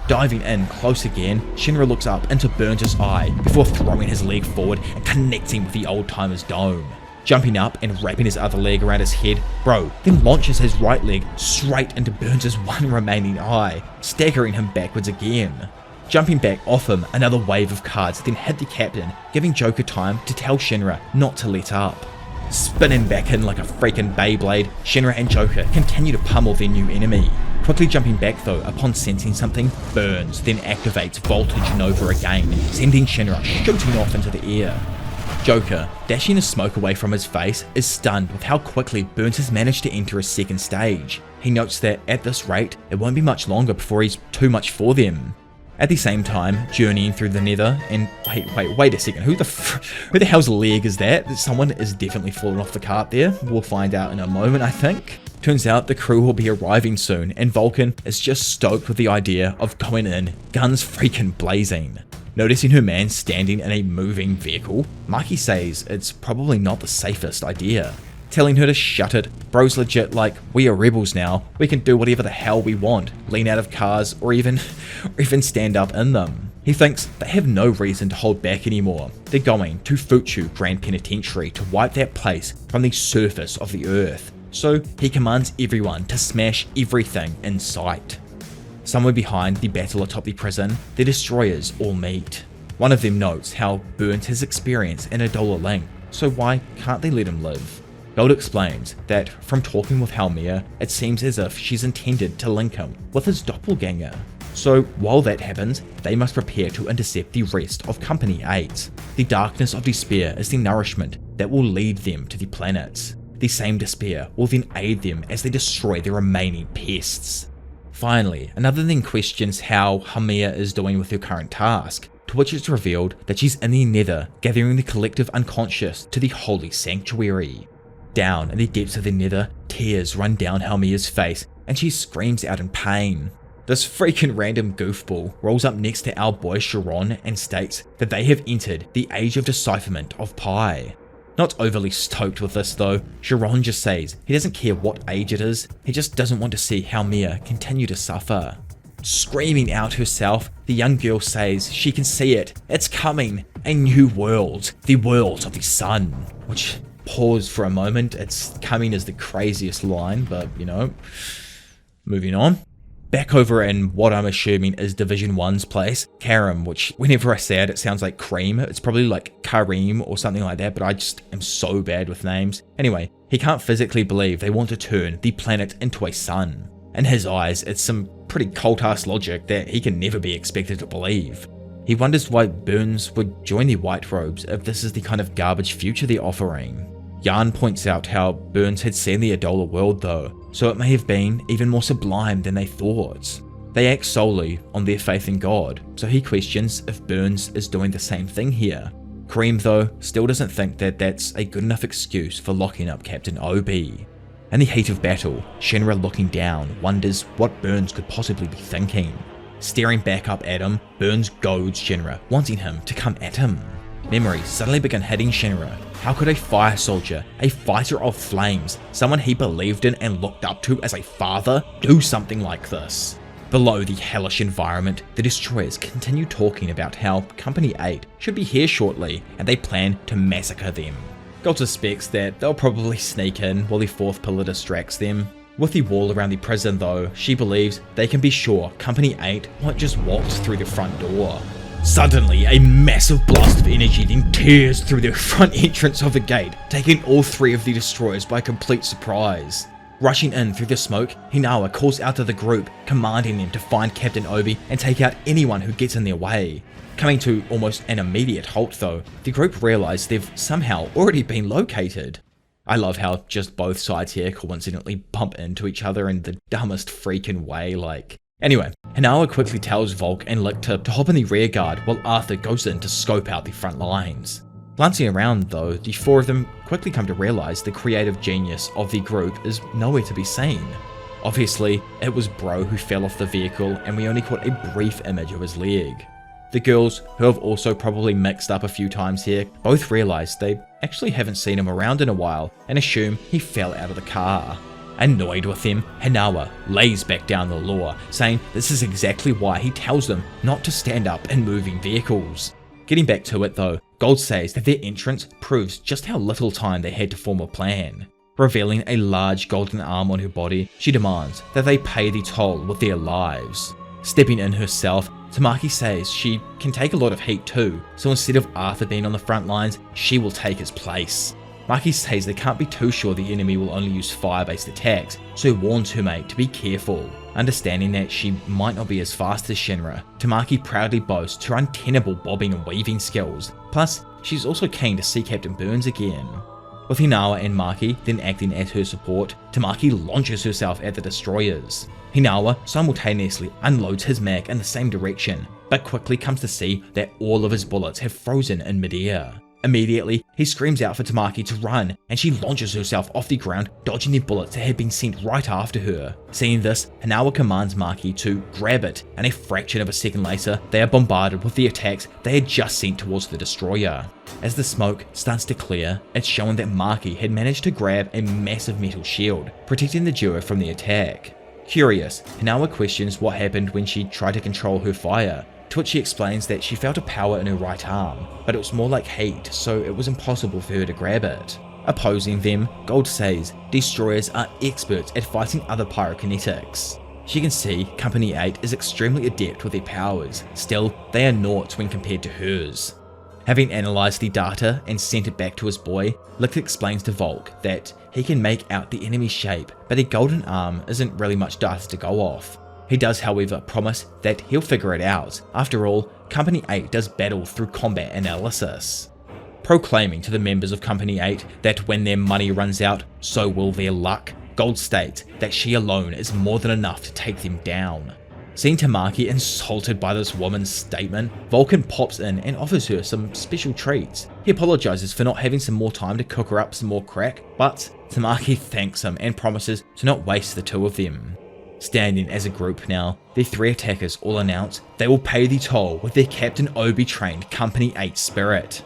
Diving in close again, Shinra looks up into Burns' eye before throwing his leg forward and connecting with the old-timer's dome. Jumping up and wrapping his other leg around his head, Bro then launches his right leg straight into Burns' one remaining eye, staggering him backwards again. Jumping back off him, another wave of cards then hit the captain, giving Joker time to tell Shinra not to let up. Spinning back in like a freaking Beyblade, Shinra and Joker continue to pummel their new enemy. Quickly jumping back though upon sensing something, Burns then activates Voltage Nova again, sending Shinra shooting off into the air. Joker, dashing the smoke away from his face, is stunned with how quickly Burns has managed to enter a second stage. He notes that at this rate, it won't be much longer before he's too much for them. At the same time, journeying through the nether, and wait a second, who the hell's leg is that? Someone is definitely falling off the cart there. We'll find out in a moment, I think. Turns out the crew will be arriving soon, and Vulcan is just stoked with the idea of going in, guns freaking blazing. Noticing her man standing in a moving vehicle, Maki says it's probably not the safest idea. Telling her to shut it, Bro's legit like, we are rebels now, we can do whatever the hell we want, lean out of cars or even stand up in them. He thinks they have no reason to hold back anymore. They're going to Fuchu Grand Penitentiary to wipe that place from the surface of the earth. So he commands everyone to smash everything in sight. Somewhere behind the battle atop the prison, the destroyers all meet. One of them notes how Burns has experience in a dollar link, so why can't they let him live? Gold explains that from talking with Halmia, it seems as if she's intended to link him with his doppelganger. So while that happens, they must prepare to intercept the rest of Company 8. The darkness of despair is the nourishment that will lead them to the planets. The same despair will then aid them as they destroy the remaining pests. Finally, another then questions how Halmia is doing with her current task, to which it's revealed that she's in the nether gathering the collective unconscious to the holy sanctuary. Down in the depths of the nether, tears run down Halmia's face and she screams out in pain. This freaking random goofball rolls up next to our boy Chiron and states that they have entered the age of decipherment of Pi. Not overly stoked with this though, Chiron just says he doesn't care what age it is, he just doesn't want to see Halmia continue to suffer. Screaming out herself, the young girl says she can see it, it's coming, a new world, the world of the sun, which... Pause for a moment, it's coming as the craziest line, but you know, moving on. Back over in what I'm assuming is Division 1's place, Karim, which whenever I say it, it sounds like cream. It's probably like Karim or something like that, but I just am so bad with names. Anyway, he can't physically believe they want to turn the planet into a sun. In his eyes, it's some pretty cult-ass logic that he can never be expected to believe. He wonders why Burns would join the White Robes if this is the kind of garbage future they're offering. Yarn points out how Burns had seen the Adola world though, so it may have been even more sublime than they thought. They act solely on their faith in God, so he questions if Burns is doing the same thing here. Kareem though still doesn't think that that's a good enough excuse for locking up Captain Obi. In the heat of battle, Shinra looking down wonders what Burns could possibly be thinking. Staring back up at him, Burns goads Shinra, wanting him to come at him. Memories suddenly begin hitting Shinra. How could a fire soldier, a fighter of flames, someone he believed in and looked up to as a father, do something like this? Below the hellish environment, the destroyers continue talking about how Company 8 should be here shortly and they plan to massacre them. Gold suspects that they'll probably sneak in while the 4th pillar distracts them. With the wall around the prison though, she believes they can be sure Company 8 won't just walk through the front door. Suddenly, a massive blast of energy then tears through the front entrance of the gate, taking all 3 of the destroyers by complete surprise. Rushing in through the smoke, Hinawa calls out to the group, commanding them to find Captain Obi and take out anyone who gets in their way. Coming to almost an immediate halt though, the group realise they've somehow already been located. I love how just both sides here coincidentally bump into each other in the dumbest freaking way, like. Anyway, Hinawa quickly tells Volk and Lick to hop in the rear guard while Arthur goes in to scope out the front lines. Glancing around though, the four of them quickly come to realise the creative genius of the group is nowhere to be seen. Obviously, it was Bro who fell off the vehicle and we only caught a brief image of his leg. The girls, who have also probably mixed up a few times here, both realise they actually haven't seen him around in a while and assume he fell out of the car. Annoyed with them, Hinawa lays back down the law, saying this is exactly why he tells them not to stand up in moving vehicles. Getting back to it though, Gold says that their entrance proves just how little time they had to form a plan. Revealing a large golden arm on her body, she demands that they pay the toll with their lives. Stepping in herself, Tamaki says she can take a lot of heat too, so instead of Arthur being on the front lines, she will take his place. Maki says they can't be too sure the enemy will only use fire-based attacks, so warns her mate to be careful. Understanding that she might not be as fast as Shinra, Tamaki proudly boasts her untenable bobbing and weaving skills, plus she's also keen to see Captain Burns again. With Hinawa and Maki then acting as her support, Tamaki launches herself at the destroyers. Hinawa simultaneously unloads his mag in the same direction, but quickly comes to see that all of his bullets have frozen in midair. Immediately, he screams out for Tamaki to run, and she launches herself off the ground, dodging the bullets that had been sent right after her. Seeing this, Hinawa commands Maki to grab it, and a fraction of a second later, they are bombarded with the attacks they had just sent towards the destroyer. As the smoke starts to clear, it's shown that Maki had managed to grab a massive metal shield, protecting the duo from the attack. Curious, Hinawa questions what happened when she tried to control her fire, to which she explains that she felt a power in her right arm, but it was more like heat, so it was impossible for her to grab it. Opposing them, Gold says destroyers are experts at fighting other pyrokinetics. She can see Company 8 is extremely adept with their powers, still they are naught when compared to hers. Having analysed the data and sent it back to his boy, Lick explains to Volk that he can make out the enemy's shape, but a golden arm isn't really much data to go off. He does however promise that he'll figure it out. After all, Company 8 does battle through combat analysis. Proclaiming to the members of Company 8 that when their money runs out, so will their luck, Gold states that she alone is more than enough to take them down. Seeing Tamaki insulted by this woman's statement, Vulcan pops in and offers her some special treats. He apologises for not having some more time to cook her up some more crack, but Tamaki thanks him and promises to not waste the two of them. Standing as a group now, the three attackers all announce they will pay the toll with their Captain Obi trained Company 8 spirit.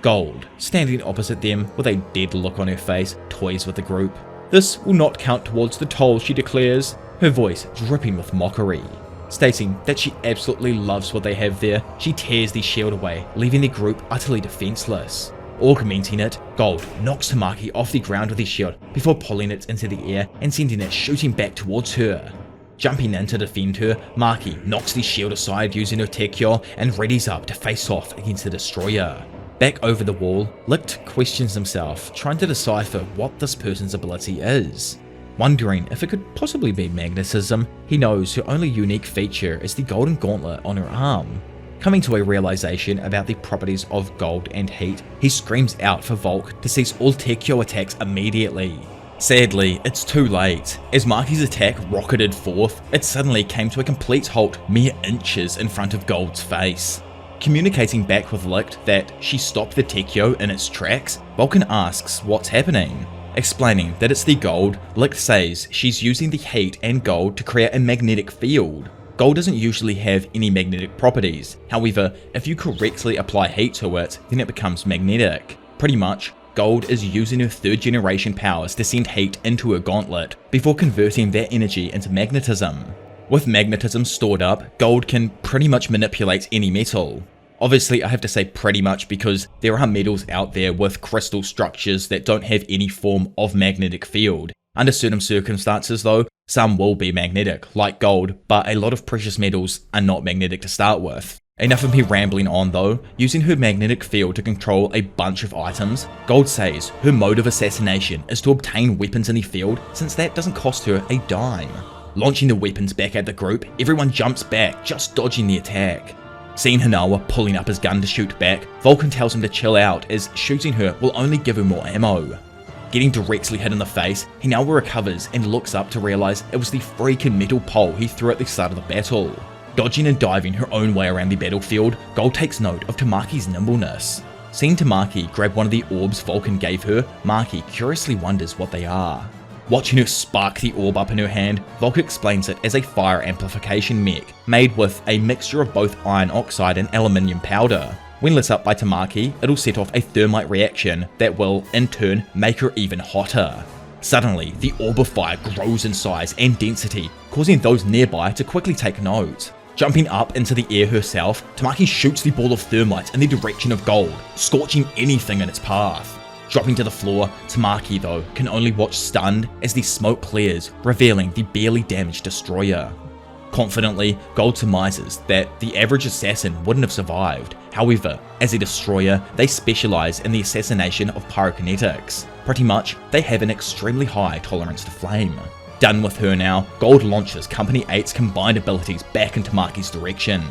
Gold, standing opposite them with a dead look on her face, toys with the group. This will not count towards the toll, she declares, her voice dripping with mockery. Stating that she absolutely loves what they have there, she tears the shield away, leaving the group utterly defenseless. Augmenting it, Gold knocks Tamaki off the ground with his shield before pulling it into the air and sending it shooting back towards her. Jumping in to defend her, Maki knocks the shield aside using her Tekyo and readies up to face off against the destroyer. Back over the wall, Licht questions himself, trying to decipher what this person's ability is. Wondering if it could possibly be magnetism, he knows her only unique feature is the golden gauntlet on her arm. Coming to a realization about the properties of gold and heat, he screams out for Volk to cease all Tekyo attacks immediately. Sadly, it's too late. As Maki's attack rocketed forth, it suddenly came to a complete halt mere inches in front of Gold's face. Communicating back with Licht that she stopped the Tekyo in its tracks, Vulcan asks what's happening. Explaining that it's the gold, Licht says she's using the heat and gold to create a magnetic field. Gold doesn't usually have any magnetic properties, however, if you correctly apply heat to it, then it becomes magnetic. Pretty much, Gold is using her third generation powers to send heat into her gauntlet, before converting that energy into magnetism. With magnetism stored up, Gold can pretty much manipulate any metal. Obviously, I have to say pretty much because there are metals out there with crystal structures that don't have any form of magnetic field. Under certain circumstances though, some will be magnetic, like gold, but a lot of precious metals are not magnetic to start with. Enough of me rambling on though. Using her magnetic field to control a bunch of items, Gold says her mode of assassination is to obtain weapons in the field, since that doesn't cost her a dime. Launching the weapons back at the group, everyone jumps back, just dodging the attack. Seeing Hanawa pulling up his gun to shoot back, Vulcan tells him to chill out as shooting her will only give her more ammo. Getting directly hit in the face, Hanawa recovers and looks up to realise it was the freaking metal pole he threw at the start of the battle. Dodging and diving her own way around the battlefield, Gold takes note of Tamaki's nimbleness. Seeing Tamaki grab one of the orbs Vulcan gave her, Maki curiously wonders what they are. Watching her spark the orb up in her hand, Vulcan explains it as a fire amplification mech, made with a mixture of both iron oxide and aluminium powder. When lit up by Tamaki, it'll set off a thermite reaction that will, in turn, make her even hotter. Suddenly, the orb of fire grows in size and density, causing those nearby to quickly take note. Jumping up into the air herself, Tamaki shoots the ball of thermite in the direction of Gold, scorching anything in its path. Dropping to the floor, Tamaki though can only watch stunned as the smoke clears, revealing the barely damaged destroyer. Confidently, Gold surmises that the average assassin wouldn't have survived. However, as a destroyer, they specialise in the assassination of pyrokinetics. Pretty much, they have an extremely high tolerance to flame. Done with her now, Gold launches Company 8's combined abilities back in Tamaki's direction.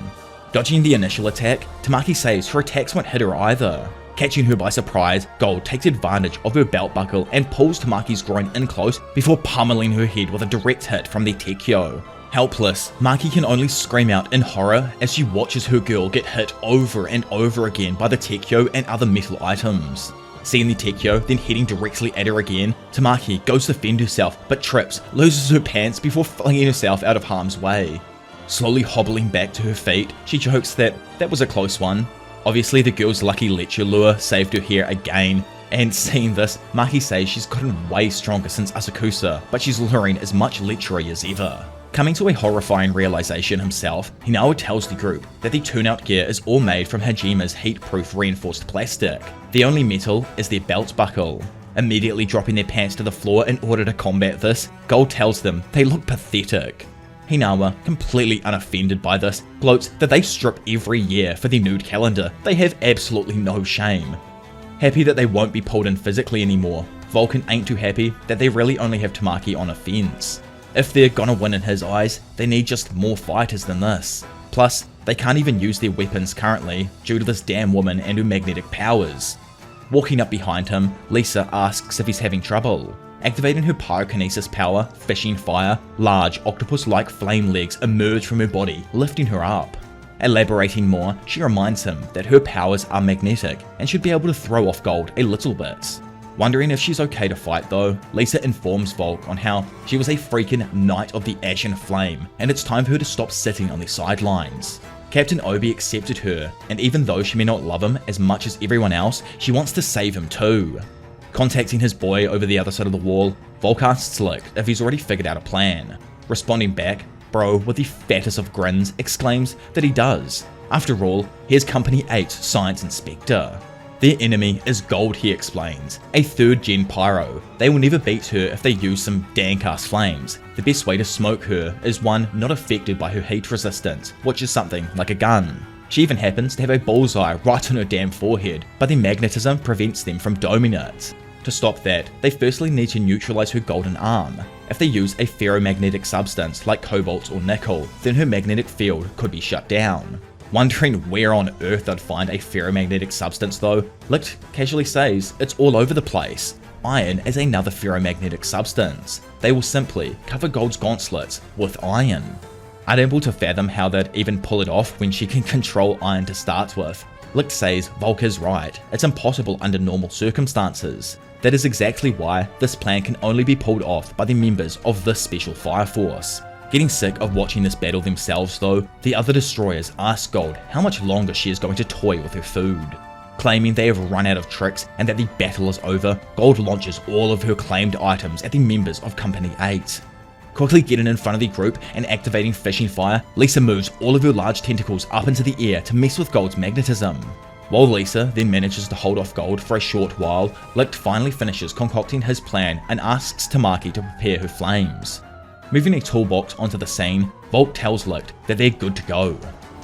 Dodging the initial attack, Tamaki says her attacks won't hit her either. Catching her by surprise, Gold takes advantage of her belt buckle and pulls Tamaki's groin in close before pummeling her head with a direct hit from the Tekyo. Helpless, Maki can only scream out in horror as she watches her girl get hit over and over again by the Tekyo and other metal items. Seeing the Tekyo, then heading directly at her again, Tamaki goes to defend herself but trips, loses her pants before flinging herself out of harm's way. Slowly hobbling back to her feet, she jokes that was a close one. Obviously the girl's lucky lecture lure saved her here again, and seeing this, Maki says she's gotten way stronger since Asakusa, but she's luring as much lechery as ever. Coming to a horrifying realization himself, Hinawa tells the group that the turnout gear is all made from Hajima's heat-proof reinforced plastic. The only metal is their belt buckle. Immediately dropping their pants to the floor in order to combat this, Gold tells them they look pathetic. Hinawa, completely unoffended by this, gloats that they strip every year for the nude calendar. They have absolutely no shame. Happy that they won't be pulled in physically anymore, Vulcan ain't too happy that they really only have Tamaki on a fence. If they're gonna win in his eyes, they need just more fighters than this. Plus, they can't even use their weapons currently due to this damn woman and her magnetic powers. Walking up behind him, Lisa asks if he's having trouble. Activating her pyrokinesis power, fishing fire, large octopus-like flame legs emerge from her body, lifting her up. Elaborating more, she reminds him that her powers are magnetic and should be able to throw off Gold a little bit. Wondering if she's okay to fight though, Lisa informs Volk on how she was a freaking Knight of the Ashen Flame and it's time for her to stop sitting on the sidelines. Captain Obi accepted her, and even though she may not love him as much as everyone else, she wants to save him too. Contacting his boy over the other side of the wall, Volk asks Slick if he's already figured out a plan. Responding back, Bro, with the fattest of grins, exclaims that he does. After all, here's Company 8's Science Inspector. Their enemy is Gold, he explains, a 3rd gen pyro. They will never beat her if they use some dank-ass flames. The best way to smoke her is one not affected by her heat resistance, which is something like a gun. She even happens to have a bullseye right on her damn forehead, but the magnetism prevents them from doming it. To stop that, they firstly need to neutralize her golden arm. If they use a ferromagnetic substance like cobalt or nickel, then her magnetic field could be shut down. Wondering where on earth they'd find a ferromagnetic substance though, Licht casually says it's all over the place. Iron is another ferromagnetic substance. They will simply cover Gold's gauntlets with iron. Unable to fathom how they'd even pull it off when she can control iron to start with, Licht says Volk is right, it's impossible under normal circumstances. That is exactly why this plan can only be pulled off by the members of this special fire force. Getting sick of watching this battle themselves though, the other destroyers ask Gold how much longer she is going to toy with her food. Claiming they have run out of tricks and that the battle is over, Gold launches all of her claimed items at the members of Company 8. Quickly getting in front of the group and activating fishing fire, Lisa moves all of her large tentacles up into the air to mess with Gold's magnetism. While Lisa then manages to hold off Gold for a short while, Licht finally finishes concocting his plan and asks Tamaki to prepare her flames. Moving a toolbox onto the scene, Volk tells Licht that they're good to go.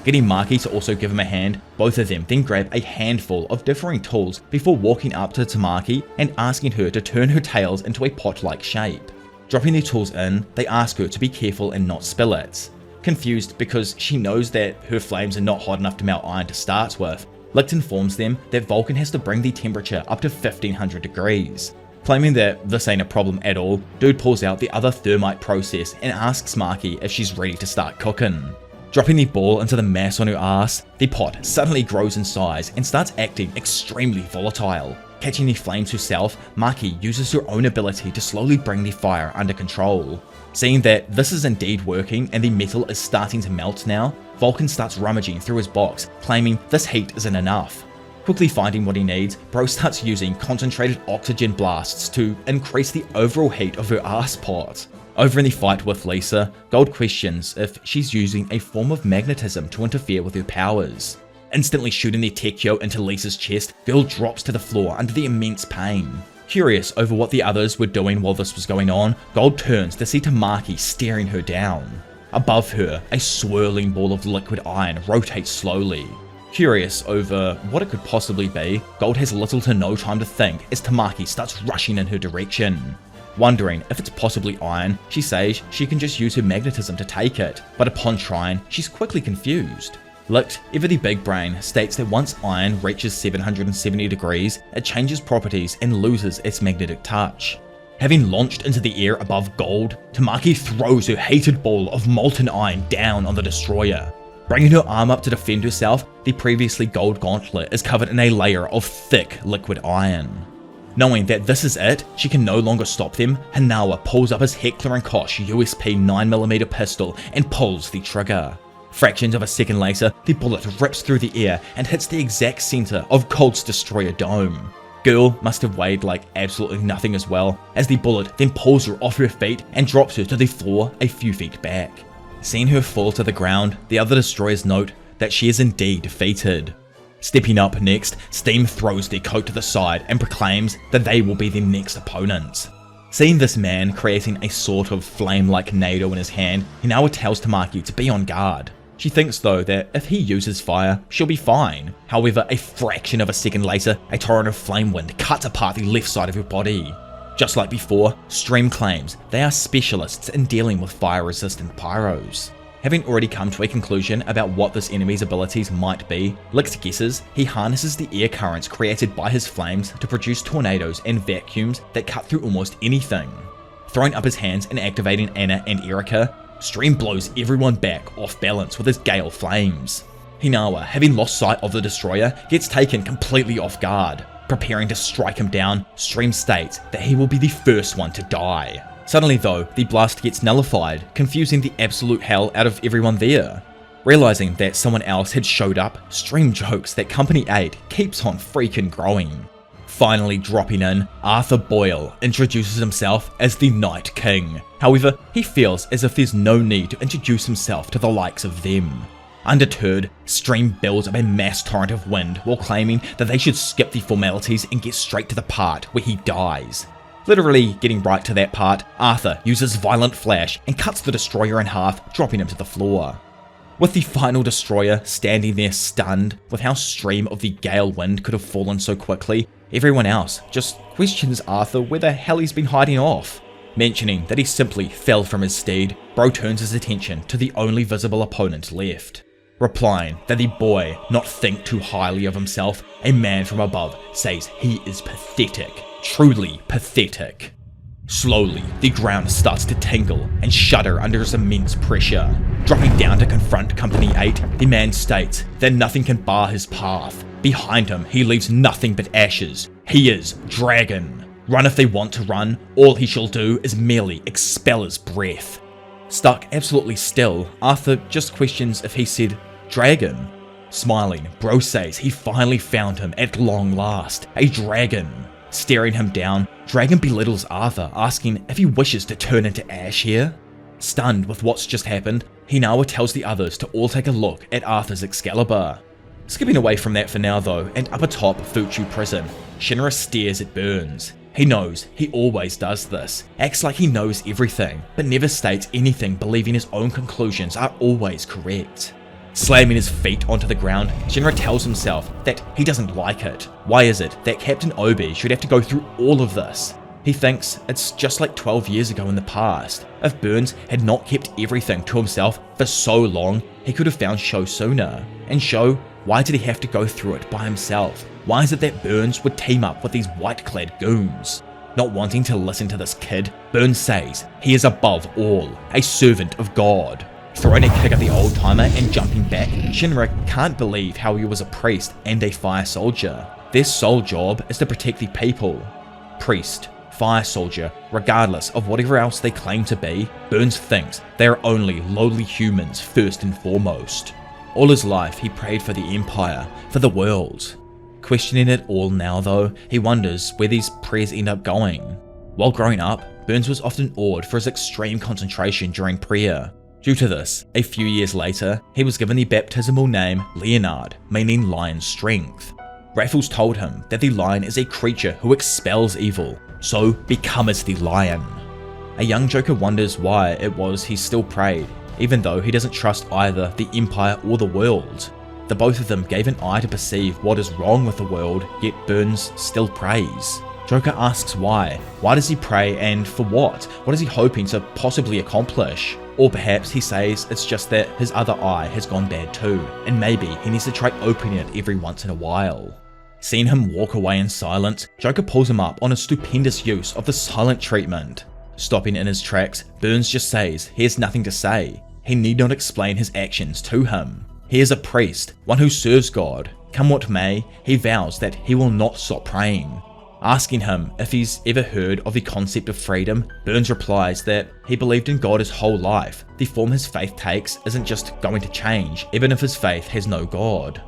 Getting Maki to also give him a hand, both of them then grab a handful of differing tools before walking up to Tamaki and asking her to turn her tails into a pot-like shape. Dropping their tools in, they ask her to be careful and not spill it. Confused because she knows that her flames are not hot enough to melt iron to start with, Licht informs them that Vulcan has to bring the temperature up to 1500 degrees. Claiming that this ain't a problem at all, Dude pulls out the other thermite process and asks Maki if she's ready to start cooking. Dropping the ball into the mass on her ass, the pot suddenly grows in size and starts acting extremely volatile. Catching the flames herself, Maki uses her own ability to slowly bring the fire under control. Seeing that this is indeed working and the metal is starting to melt now, Vulcan starts rummaging through his box, claiming this heat isn't enough. Quickly finding what he needs, Bro starts using concentrated oxygen blasts to increase the overall heat of her ass pot. Over in the fight with Lisa, Gold questions if she's using a form of magnetism to interfere with her powers. Instantly shooting the Tekyo into Lisa's chest, Girl drops to the floor under the immense pain. Curious over what the others were doing while this was going on, Gold turns to see Tamaki staring her down. Above her, a swirling ball of liquid iron rotates slowly. Curious over what it could possibly be, Gold has little to no time to think as Tamaki starts rushing in her direction. Wondering if it's possibly iron, she says she can just use her magnetism to take it, but upon trying, she's quickly confused. Licht, ever the big brain, states that once iron reaches 770 degrees, it changes properties and loses its magnetic touch. Having launched into the air above Gold, Tamaki throws her hated ball of molten iron down on the destroyer. Bringing her arm up to defend herself, the previously gold gauntlet is covered in a layer of thick liquid iron. Knowing that this is it, she can no longer stop them, Hanawa pulls up his Heckler & Koch USP 9mm pistol and pulls the trigger. Fractions of a second later, the bullet rips through the air and hits the exact center of Gold's destroyer dome. Girl must have weighed like absolutely nothing as well, as the bullet then pulls her off her feet and drops her to the floor a few feet back. Seeing her fall to the ground, the other destroyers note that she is indeed defeated. Stepping up next, Steam throws their coat to the side and proclaims that they will be their next opponent. Seeing this man creating a sort of flame-like NATO in his hand, Hinawa tells Tamaki to be on guard. She thinks though that if he uses fire, she'll be fine. However, a fraction of a second later, a torrent of flame wind cuts apart the left side of her body. Just like before, Stream claims they are specialists in dealing with fire-resistant pyros. Having already come to a conclusion about what this enemy's abilities might be, Licht guesses he harnesses the air currents created by his flames to produce tornadoes and vacuums that cut through almost anything. Throwing up his hands and activating Anna and Erika, Stream blows everyone back off balance with his gale flames. Hinawa, having lost sight of the destroyer, gets taken completely off guard. Preparing to strike him down, Stream states that he will be the first one to die. Suddenly though, the blast gets nullified, confusing the absolute hell out of everyone there. Realizing that someone else had showed up, Stream jokes that Company 8 keeps on freaking growing. Finally dropping in, Arthur Boyle introduces himself as the Night King. However, he feels as if there's no need to introduce himself to the likes of them. Undeterred, Stream builds up a mass torrent of wind while claiming that they should skip the formalities and get straight to the part where he dies. Literally getting right to that part, Arthur uses Violent Flash and cuts the destroyer in half, dropping him to the floor. With the final destroyer standing there stunned with how Stream of the gale wind could have fallen so quickly, everyone else just questions Arthur where the hell he's been hiding off. Mentioning that he simply fell from his steed, Bro turns his attention to the only visible opponent left. Replying that the boy not think too highly of himself, a man from above says he is pathetic. Truly pathetic. Slowly, the ground starts to tingle and shudder under his immense pressure. Dropping down to confront Company 8, the man states that nothing can bar his path. Behind him, he leaves nothing but ashes. He is Dragon. Run if they want to run, all he shall do is merely expel his breath. Stuck absolutely still, Arthur just questions if he said Dragon. Smiling, Bro says he finally found him at long last, a dragon. Staring him down, Dragon belittles Arthur, asking if he wishes to turn into ash here. Stunned with what's just happened, Hinawa tells the others to all take a look at Arthur's Excalibur. Skipping away from that for now though, and up atop Fuchu Prison, Shinra stares at Burns. He knows he always does this, acts like he knows everything, but never states anything believing his own conclusions are always correct. Slamming his feet onto the ground, Shinra tells himself that he doesn't like it. Why is it that Captain Obi should have to go through all of this? He thinks it's just like 12 years ago in the past. If Burns had not kept everything to himself for so long, he could have found Sho sooner. And Sho, why did he have to go through it by himself? Why is it that Burns would team up with these white-clad goons? Not wanting to listen to this kid, Burns says he is above all, a servant of God. Throwing a kick at the old-timer and jumping back, Shinra can't believe how he was a priest and a fire soldier. Their sole job is to protect the people. Priest, fire soldier, regardless of whatever else they claim to be, Burns thinks they are only lowly humans first and foremost. All his life he prayed for the Empire, for the world. Questioning it all now though, he wonders where these prayers end up going. While growing up, Burns was often awed for his extreme concentration during prayer. Due to this, a few years later, he was given the baptismal name Leonard, meaning lion's strength. Raffles told him that the lion is a creature who expels evil, so become as the lion. A young Joker wonders why it was he still prayed, even though he doesn't trust either the Empire or the world. The both of them gave an eye to perceive what is wrong with the world, yet Burns still prays. Joker asks why. Why does he pray and for what? What is he hoping to possibly accomplish? Or perhaps he says it's just that his other eye has gone bad too, and maybe he needs to try opening it every once in a while. Seeing him walk away in silence, Joker pulls him up on a stupendous use of the silent treatment. Stopping in his tracks, Burns just says he has nothing to say. He need not explain his actions to him. He is a priest, one who serves God. Come what may, he vows that he will not stop praying. Asking him if he's ever heard of the concept of freedom, Burns replies that he believed in God his whole life. The form his faith takes isn't just going to change, even if his faith has no God.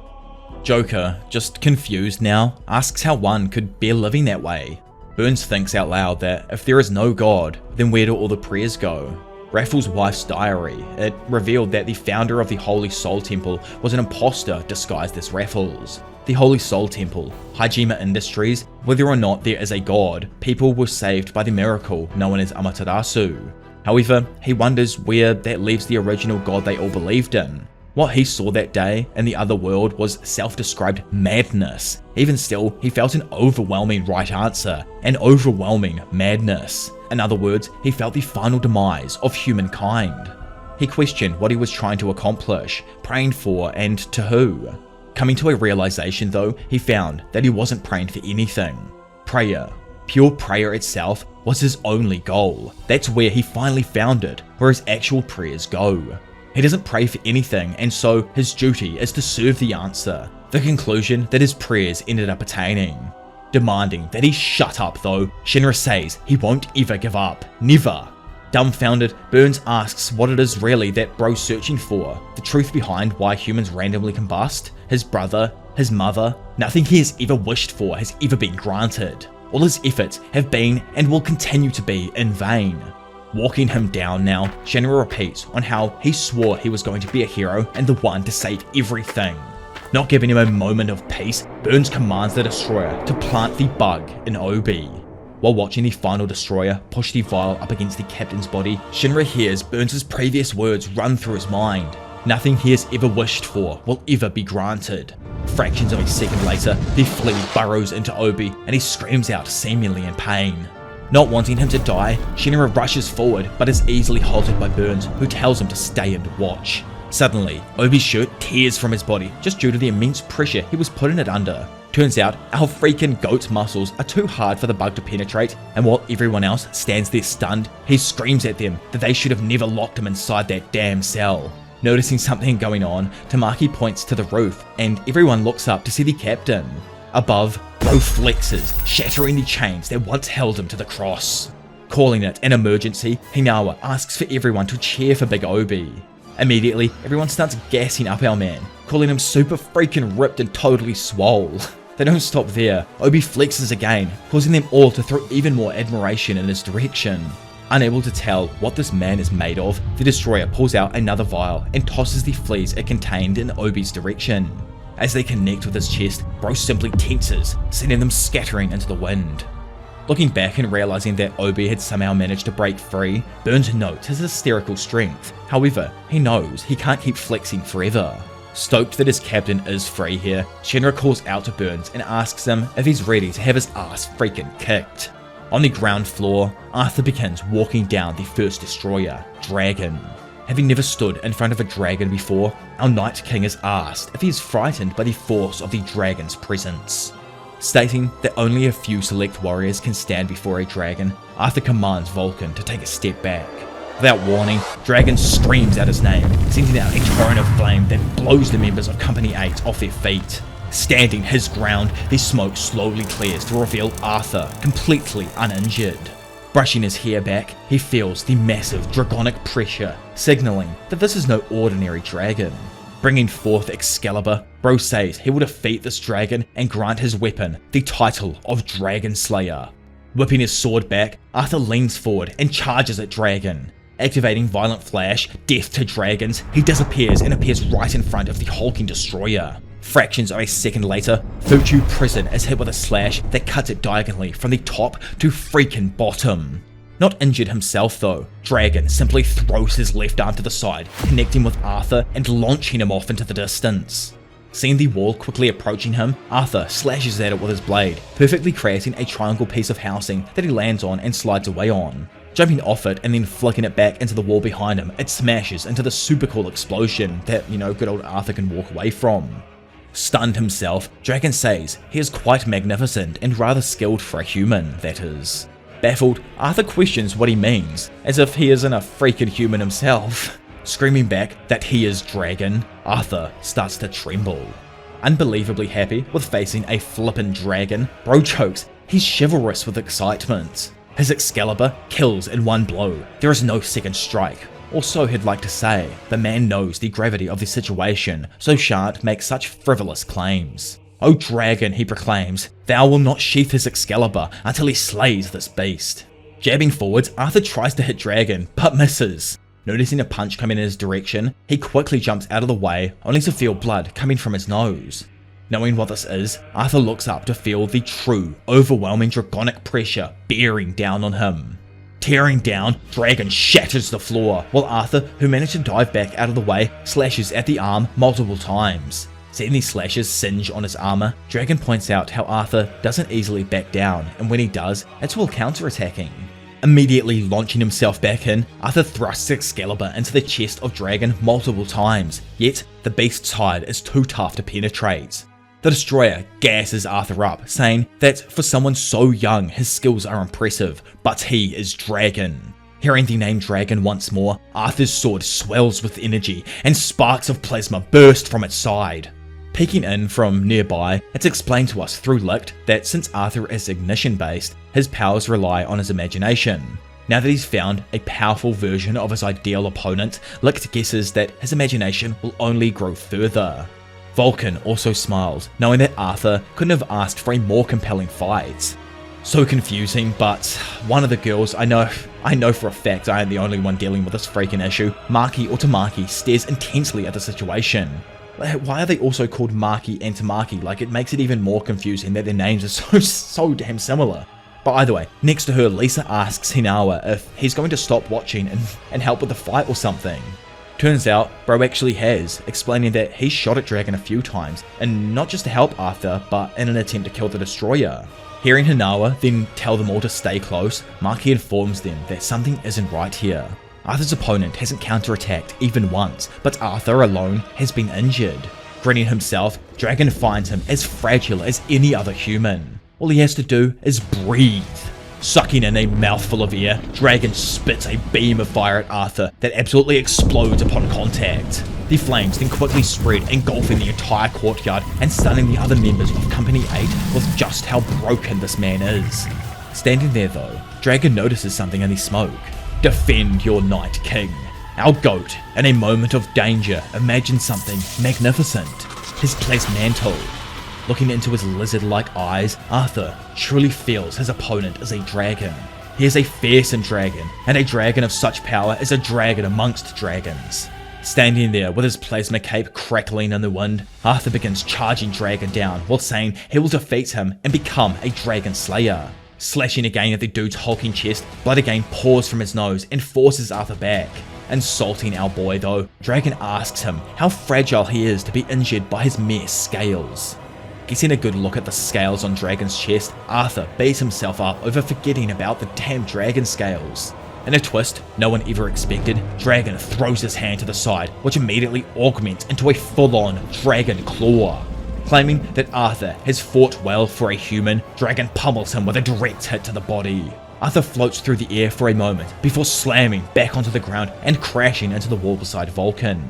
Joker, just confused now, asks how one could bear living that way. Burns thinks out loud that if there is no God, then where do all the prayers go? Raffles' wife's diary. It revealed that the founder of the Holy Soul Temple was an imposter disguised as Raffles. The Holy Soul Temple, Hajime Industries, whether or not there is a god, people were saved by the miracle known as Amaterasu. However, he wonders where that leaves the original god they all believed in. What he saw that day in the other world was self-described madness. Even still, he felt an overwhelming right answer, an overwhelming madness. In other words, he felt the final demise of humankind. He questioned what he was trying to accomplish, praying for, and to who. Coming to a realization though, he found that he wasn't praying for anything. Prayer, pure prayer itself, was his only goal. That's where he finally found it, where his actual prayers go. He doesn't pray for anything, and so his duty is to serve the answer, the conclusion that his prayers ended up attaining. Demanding that he shut up though, Shinra says he won't ever give up, never. Dumbfounded, Burns asks what it is really that bro's searching for, the truth behind why humans randomly combust, his brother, his mother. Nothing he has ever wished for has ever been granted. All his efforts have been and will continue to be in vain. Walking him down now, Shinra repeats on how he swore he was going to be a hero and the one to save everything. Not giving him a moment of peace, Burns commands the destroyer to plant the bug in Obi. While watching the final destroyer push the vial up against the captain's body, Shinra hears Burns' previous words run through his mind. Nothing he has ever wished for will ever be granted. Fractions of a second later, the flea burrows into Obi and he screams out seemingly in pain. Not wanting him to die, Shinra rushes forward but is easily halted by Burns, who tells him to stay and watch. Suddenly, Obi's shirt tears from his body just due to the immense pressure he was putting it under. Turns out, our freaking goat's muscles are too hard for the bug to penetrate, and while everyone else stands there stunned, he screams at them that they should have never locked him inside that damn cell. Noticing something going on, Tamaki points to the roof, and everyone looks up to see the captain. Above, Bro flexes, shattering the chains that once held him to the cross. Calling it an emergency, Hinawa asks for everyone to cheer for Big Obi. Immediately, everyone starts gassing up our man, calling him super freaking ripped and totally swole. They don't stop there. Obi flexes again, causing them all to throw even more admiration in his direction. Unable to tell what this man is made of, the destroyer pulls out another vial and tosses the fleas it contained in Obi's direction. As they connect with his chest, Bro simply tenses, sending them scattering into the wind. Looking back and realizing that Obi had somehow managed to break free, Burns notes his hysterical strength. However, he knows he can't keep flexing forever. Stoked that his captain is free here, Shinra calls out to Burns and asks him if he's ready to have his ass freaking kicked. On the ground floor, Arthur begins walking down the first destroyer, Dragon. Having never stood in front of a dragon before, our Night King is asked if he is frightened by the force of the dragon's presence. Stating that only a few select warriors can stand before a dragon, Arthur commands Vulcan to take a step back. Without warning, Dragon screams out his name, sending out a torrent of flame that blows the members of Company 8 off their feet. Standing his ground, the smoke slowly clears to reveal Arthur completely uninjured. Brushing his hair back, he feels the massive draconic pressure, signaling that this is no ordinary dragon. Bringing forth Excalibur, Bro says he will defeat this dragon and grant his weapon the title of Dragon Slayer. Whipping his sword back, Arthur leans forward and charges at Dragon. Activating Violent Flash, Death to Dragons, he disappears and appears right in front of the hulking destroyer. Fractions of a second later, Fuchu Prison is hit with a slash that cuts it diagonally from the top to freaking bottom. Not injured himself though, Dragon simply throws his left arm to the side, connecting with Arthur and launching him off into the distance. Seeing the wall quickly approaching him, Arthur slashes at it with his blade, perfectly creating a triangle piece of housing that he lands on and slides away on. Jumping off it and then flicking it back into the wall behind him, it smashes into the super cool explosion that, good old Arthur can walk away from. Stunned himself, Dragon says he is quite magnificent and rather skilled for a human, that is. Baffled, Arthur questions what he means, as if he isn't a freaking human himself. Screaming back that he is Dragon, Arthur starts to tremble. Unbelievably happy with facing a flippin' dragon, Bro chokes. He's chivalrous with excitement. His Excalibur kills in one blow. There is no second strike. Or so he'd like to say. The man knows the gravity of the situation, so shan't make such frivolous claims. "O dragon," he proclaims, "thou will not sheath his Excalibur until he slays this beast." Jabbing forwards, Arthur tries to hit Dragon, but misses. Noticing a punch coming in his direction, he quickly jumps out of the way, only to feel blood coming from his nose. Knowing what this is, Arthur looks up to feel the true, overwhelming draconic pressure bearing down on him. Tearing down, Dragon shatters the floor, while Arthur, who managed to dive back out of the way, slashes at the arm multiple times. Seeing these slashes singe on his armor, Dragon points out how Arthur doesn't easily back down, and when he does, it's while counterattacking. Immediately launching himself back in, Arthur thrusts Excalibur into the chest of Dragon multiple times, yet the beast's hide is too tough to penetrate. The destroyer gasses Arthur up, saying that for someone so young, his skills are impressive, but he is Dragon. Hearing the name Dragon once more, Arthur's sword swells with energy, and sparks of plasma burst from its side. Peeking in from nearby, it's explained to us through Licht that since Arthur is ignition-based, his powers rely on his imagination. Now that he's found a powerful version of his ideal opponent, Licht guesses that his imagination will only grow further. Vulcan also smiles, knowing that Arthur couldn't have asked for a more compelling fight. So confusing, but one of the girls, I know for a fact I am the only one dealing with this freaking issue, Maki or Tamaki, stares intensely at the situation. Why are they also called Maki and Tamaki? It makes it even more confusing that their names are so damn similar. But either way, next to her, Lisa asks Hinawa if he's going to stop watching and help with the fight or something. Turns out, Bro actually has, explaining that he's shot at Dragon a few times, and not just to help Arthur, but in an attempt to kill the destroyer. Hearing Hinawa then tell them all to stay close, Maki informs them that something isn't right here. Arthur's opponent hasn't counterattacked even once, but Arthur alone has been injured. Grinning himself, Dragon finds him as fragile as any other human. All he has to do is breathe. Sucking in a mouthful of air, Dragon spits a beam of fire at Arthur that absolutely explodes upon contact. The flames then quickly spread, engulfing the entire courtyard and stunning the other members of Company 8 with just how broken this man is. Standing there though, Dragon notices something in the smoke. Defend your Night King. Our goat, in a moment of danger, imagines something magnificent. His plasmantle. Looking into his lizard-like eyes, Arthur truly feels his opponent is a dragon. He is a fearsome dragon, and a dragon of such power is a dragon amongst dragons. Standing there with his plasma cape crackling in the wind, Arthur begins charging Dragon down while saying he will defeat him and become a Dragon Slayer. Slashing again at the dude's hulking chest, blood again pours from his nose and forces Arthur back. Insulting our boy though, Dragon asks him how fragile he is to be injured by his mere scales. Getting a good look at the scales on Dragon's chest, Arthur beats himself up over forgetting about the damn dragon scales. In a twist no one ever expected, Dragon throws his hand to the side, which immediately augments into a full-on dragon claw. Claiming that Arthur has fought well for a human, Dragon pummels him with a direct hit to the body. Arthur floats through the air for a moment before slamming back onto the ground and crashing into the wall beside Vulcan.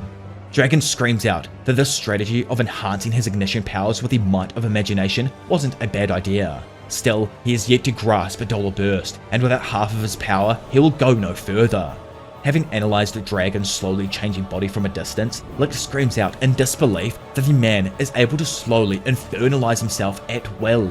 Dragon screams out that this strategy of enhancing his ignition powers with the might of imagination wasn't a bad idea. Still, he is yet to grasp a dollar burst, and without half of his power, he will go no further. Having analysed the dragon's slowly changing body from a distance, Licht screams out in disbelief that the man is able to slowly infernalise himself at will.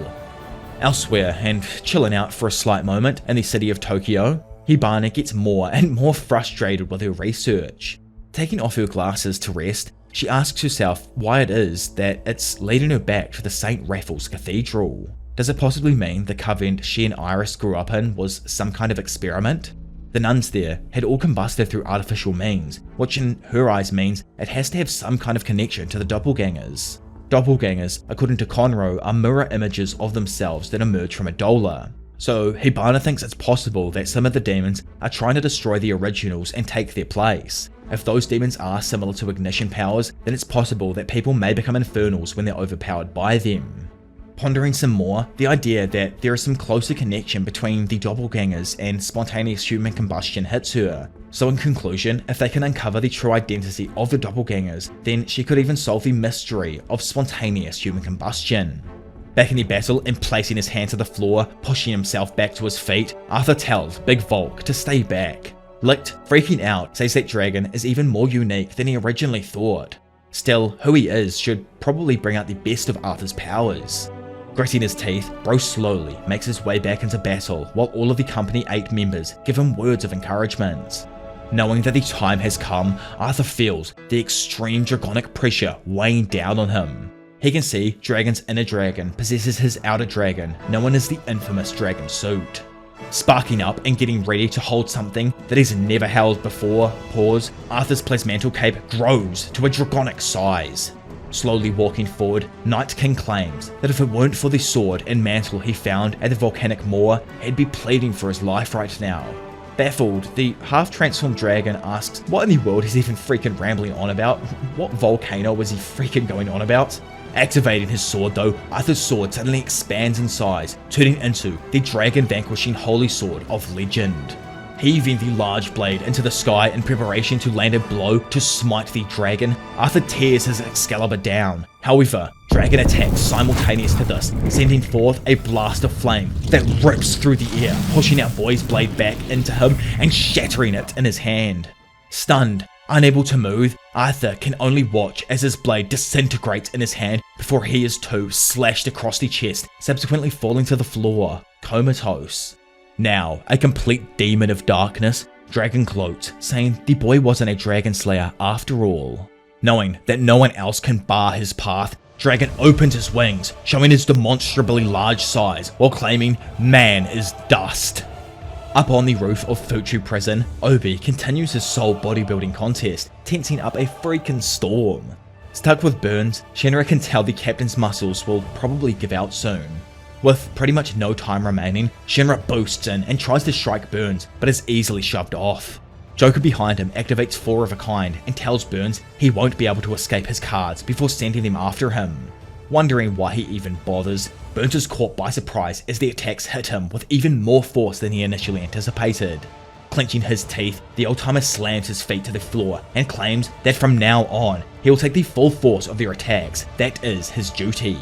Elsewhere, and chilling out for a slight moment in the city of Tokyo, Hibana gets more and more frustrated with her research. Taking off her glasses to rest, she asks herself why it is that it's leading her back to the St. Raffles Cathedral. Does it possibly mean the convent she and Iris grew up in was some kind of experiment? The nuns there had all combusted through artificial means, which in her eyes means it has to have some kind of connection to the doppelgangers. Doppelgangers, according to Conroe, are mirror images of themselves that emerge from a dollar. So Hibana thinks it's possible that some of the demons are trying to destroy the originals and take their place. If those demons are similar to ignition powers, then it's possible that people may become infernals when they're overpowered by them. Pondering some more, the idea that there is some closer connection between the doppelgangers and spontaneous human combustion hits her. So in conclusion, if they can uncover the true identity of the doppelgangers, then she could even solve the mystery of spontaneous human combustion. Back in the battle and placing his hand to the floor, pushing himself back to his feet, Arthur tells Big Volk to stay back. Licht, freaking out, says that Dragon is even more unique than he originally thought. Still, who he is should probably bring out the best of Arthur's powers. Gritting his teeth, Bro slowly makes his way back into battle while all of the Company 8 members give him words of encouragement. Knowing that the time has come, Arthur feels the extreme dragonic pressure weighing down on him. He can see Dragon's inner dragon possesses his outer dragon, known as the infamous dragon suit. Sparking up and getting ready to hold something that he's never held before, Arthur's plasmantle cape grows to a dragonic size. Slowly walking forward, Night King claims that if it weren't for the sword and mantle he found at the volcanic moor, he'd be pleading for his life right now. Baffled, the half-transformed dragon asks what in the world he's even freaking rambling on about. What volcano was he freaking going on about? Activating his sword though, Arthur's sword suddenly expands in size, turning into the dragon-vanquishing holy sword of legend. Heaving the large blade into the sky in preparation to land a blow to smite the dragon, Arthur tears his Excalibur down. However, Dragon attacks simultaneous to this, sending forth a blast of flame that rips through the air, pushing our boy's blade back into him and shattering it in his hand. Stunned, unable to move, Arthur can only watch as his blade disintegrates in his hand before he is too slashed across the chest, subsequently falling to the floor, comatose. Now, a complete demon of darkness, Dragon gloats, saying the boy wasn't a dragon slayer after all. Knowing that no one else can bar his path, Dragon opens his wings, showing his demonstrably large size while claiming man is dust. Up on the roof of Fuchu Prison, Obi continues his soul bodybuilding contest, tensing up a freaking storm. Stuck with Burns, Shinra can tell the captain's muscles will probably give out soon. With pretty much no time remaining, Shinra boosts in and tries to strike Burns, but is easily shoved off. Joker behind him activates 4 of a kind and tells Burns he won't be able to escape his cards before sending them after him. Wondering why he even bothers, Burns is caught by surprise as the attacks hit him with even more force than he initially anticipated. Clenching his teeth, the old-timer slams his feet to the floor and claims that from now on, he will take the full force of their attacks. That is his duty.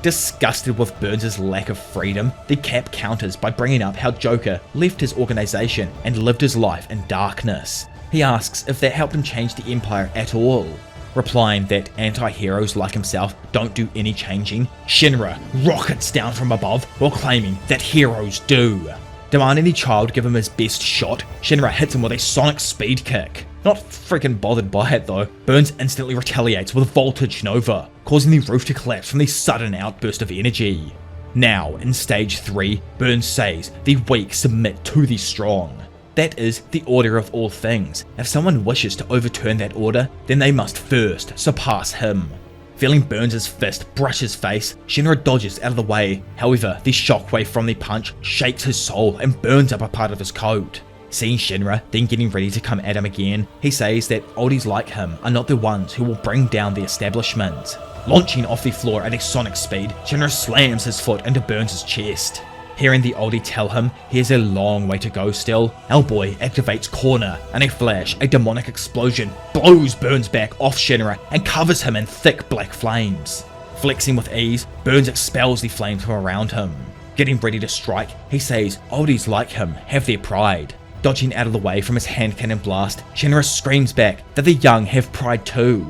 Disgusted with Burns' lack of freedom, the Cap counters by bringing up how Joker left his organization and lived his life in darkness. He asks if that helped him change the Empire at all. Replying that anti-heroes like himself don't do any changing, Shinra rockets down from above while claiming that heroes do. Demanding the child give him his best shot, Shinra hits him with a sonic speed kick. Not freaking bothered by it though, Burns instantly retaliates with Voltage Nova, causing the roof to collapse from the sudden outburst of energy. Now, in stage 3, Burns says the weak submit to the strong. That is the order of all things. If someone wishes to overturn that order, then they must first surpass him. Feeling Burns' fist brush his face, Shinra dodges out of the way. However, the shockwave from the punch shakes his soul and burns up a part of his coat. Seeing Shinra then getting ready to come at him again, he says that oldies like him are not the ones who will bring down the establishment. Launching off the floor at a sonic speed, Shinra slams his foot into Burns' chest. Hearing the oldie tell him he has a long way to go still, our boy activates corner, and a flash, a demonic explosion, blows Burns back off Shinra and covers him in thick black flames. Flexing with ease, Burns expels the flames from around him. Getting ready to strike, he says oldies like him have their pride. Dodging out of the way from his hand cannon blast, Shinra screams back that the young have pride too.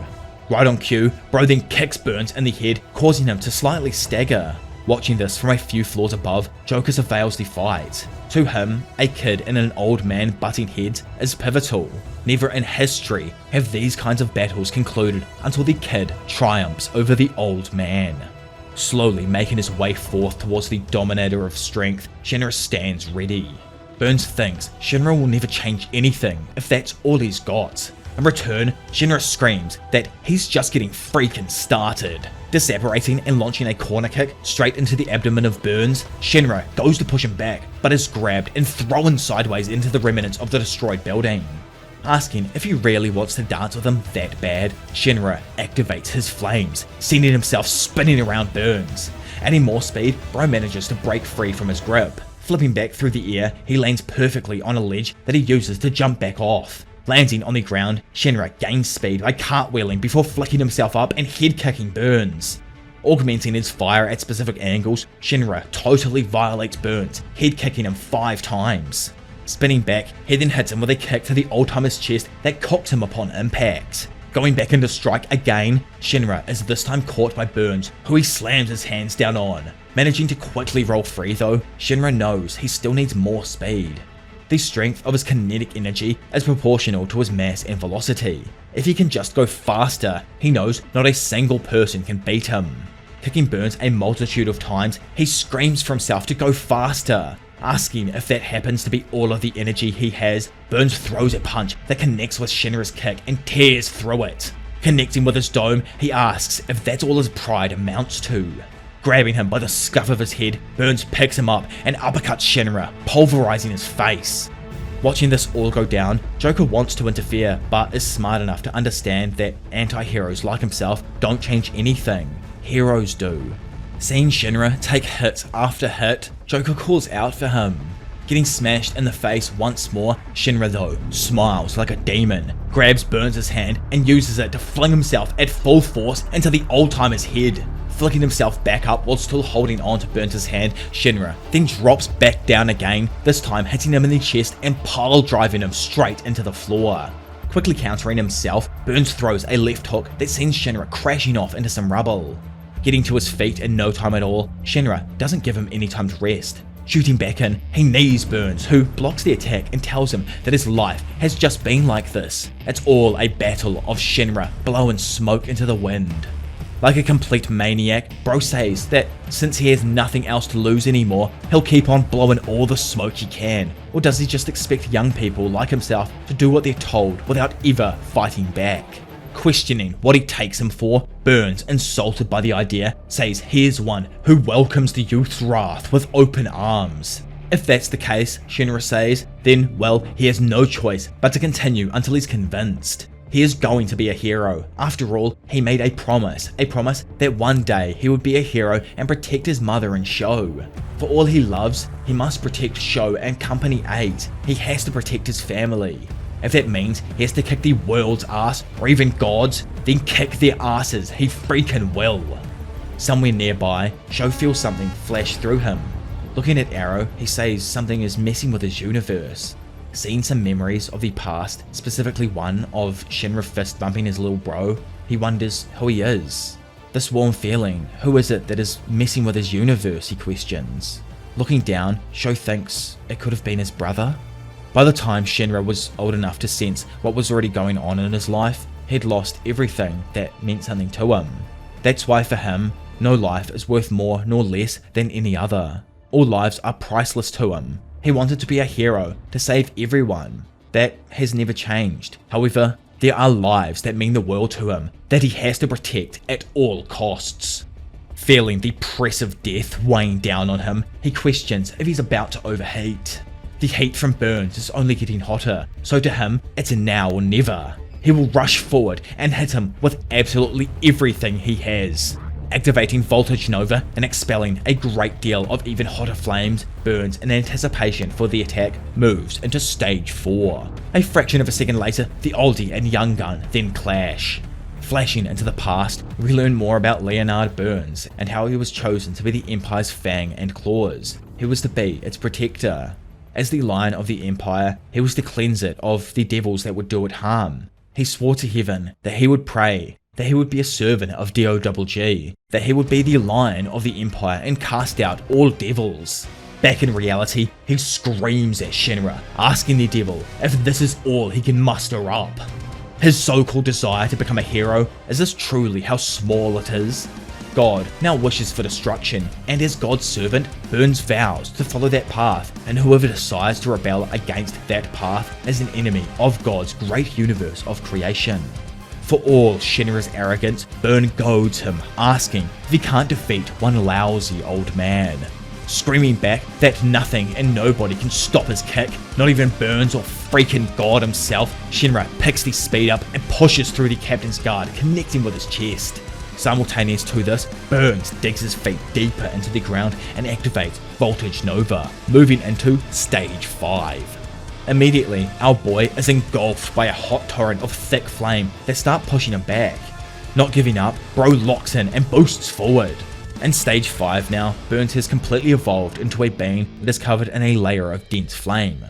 Right on cue, Bro then kicks Burns in the head, causing him to slightly stagger. Watching this from a few floors above, Joker surveils the fight. To him, a kid and an old man butting heads is pivotal. Never in history have these kinds of battles concluded until the kid triumphs over the old man. Slowly making his way forth towards the dominator of strength, Shinra stands ready. Burns thinks Shinra will never change anything if that's all he's got. In return, Shinra screams that he's just getting freaking started. Disapparating and launching a corner kick straight into the abdomen of Burns, Shinra goes to push him back, but is grabbed and thrown sideways into the remnants of the destroyed building. Asking if he really wants to dance with him that bad, Shinra activates his flames, sending himself spinning around Burns. Adding more speed, Bro manages to break free from his grip. Flipping back through the air, he lands perfectly on a ledge that he uses to jump back off. Landing on the ground, Shinra gains speed by cartwheeling before flicking himself up and head-kicking Burns. Augmenting his fire at specific angles, Shinra totally violates Burns, head-kicking him 5 times. Spinning back, he then hits him with a kick to the old-timer's chest that cocks him upon impact. Going back into strike again, Shinra is this time caught by Burns, who he slams his hands down on. Managing to quickly roll free though, Shinra knows he still needs more speed. The strength of his kinetic energy is proportional to his mass and velocity. If he can just go faster, he knows not a single person can beat him. Kicking Burns a multitude of times, he screams for himself to go faster. Asking if that happens to be all of the energy he has, Burns throws a punch that connects with Shinra's kick and tears through it. Connecting with his dome, he asks if that's all his pride amounts to. Grabbing him by the scuff of his head, Burns picks him up and uppercuts Shinra, pulverizing his face. Watching this all go down, Joker wants to interfere, but is smart enough to understand that anti-heroes like himself don't change anything. Heroes do. Seeing Shinra take hit after hit, Joker calls out for him. Getting smashed in the face once more, Shinra though smiles like a demon, grabs Burns' hand and uses it to fling himself at full force into the old-timer's head. Flicking himself back up while still holding on to Burns' hand, Shinra then drops back down again, this time hitting him in the chest and pile driving him straight into the floor. Quickly countering himself, Burns throws a left hook that sends Shinra crashing off into some rubble. Getting to his feet in no time at all, Shinra doesn't give him any time to rest. Shooting back in, he knees Burns, who blocks the attack and tells him that his life has just been like this. It's all a battle of Shinra blowing smoke into the wind. Like a complete maniac, Bro says that since he has nothing else to lose anymore, he'll keep on blowing all the smoke he can. Or does he just expect young people like himself to do what they're told without ever fighting back? Questioning what he takes him for, Burns, insulted by the idea, says here's one who welcomes the youth's wrath with open arms. If that's the case, Shinra says, then well, he has no choice but to continue until he's convinced. He is going to be a hero. After all, he made a promise that one day he would be a hero and protect his mother and Sho. For all he loves, he must protect Sho and Company 8. He has to protect his family. If that means he has to kick the world's ass, or even God's, then kick their asses, he freaking will. Somewhere nearby, Sho feels something flash through him. Looking at Arrow, he says something is messing with his universe. Seeing some memories of the past, specifically one of Shinra fist bumping his little bro, he wonders who he is. This warm feeling, who is it that is messing with his universe, he questions. Looking down, Sho thinks it could have been his brother. By the time Shinra was old enough to sense what was already going on in his life, he'd lost everything that meant something to him. That's why for him, no life is worth more nor less than any other. All lives are priceless to him. He wanted to be a hero, to save everyone. That has never changed. However, there are lives that mean the world to him that he has to protect at all costs. Feeling the press of death weighing down on him, he questions if he's about to overheat. The heat from Burns is only getting hotter, so to him, it's a now or never. He will rush forward and hit him with absolutely everything he has. Activating Voltage Nova and expelling a great deal of even hotter flames, Burns, in anticipation for the attack, moves into stage 4. A fraction of a second later, the oldie and young gun then clash. Flashing into the past, we learn more about Leonard Burns and how he was chosen to be the Empire's fang and claws. He was to be its protector. As the Lion of the Empire, he was to cleanse it of the devils that would do it harm. He swore to heaven that he would pray, that he would be a servant of DOGG, that he would be the Lion of the Empire and cast out all devils. Back in reality, he screams at Shinra, asking the devil if this is all he can muster up. His so-called desire to become a hero, is this truly how small it is? God now wishes for destruction, and as God's servant, Burns vows to follow that path, and whoever decides to rebel against that path is an enemy of God's great universe of creation. For all Shinra's arrogance, Burn goads him, asking if he can't defeat one lousy old man. Screaming back that nothing and nobody can stop his kick, not even Burns or freaking God himself, Shinra picks the speed up and pushes through the captain's guard, connecting with his chest. Simultaneous to this, Burns digs his feet deeper into the ground and activates Voltage Nova, moving into stage 5. Immediately, our boy is engulfed by a hot torrent of thick flame that start pushing him back. Not giving up, Bro locks in and boosts forward. In stage 5 now, Burns has completely evolved into a being that is covered in a layer of dense flame.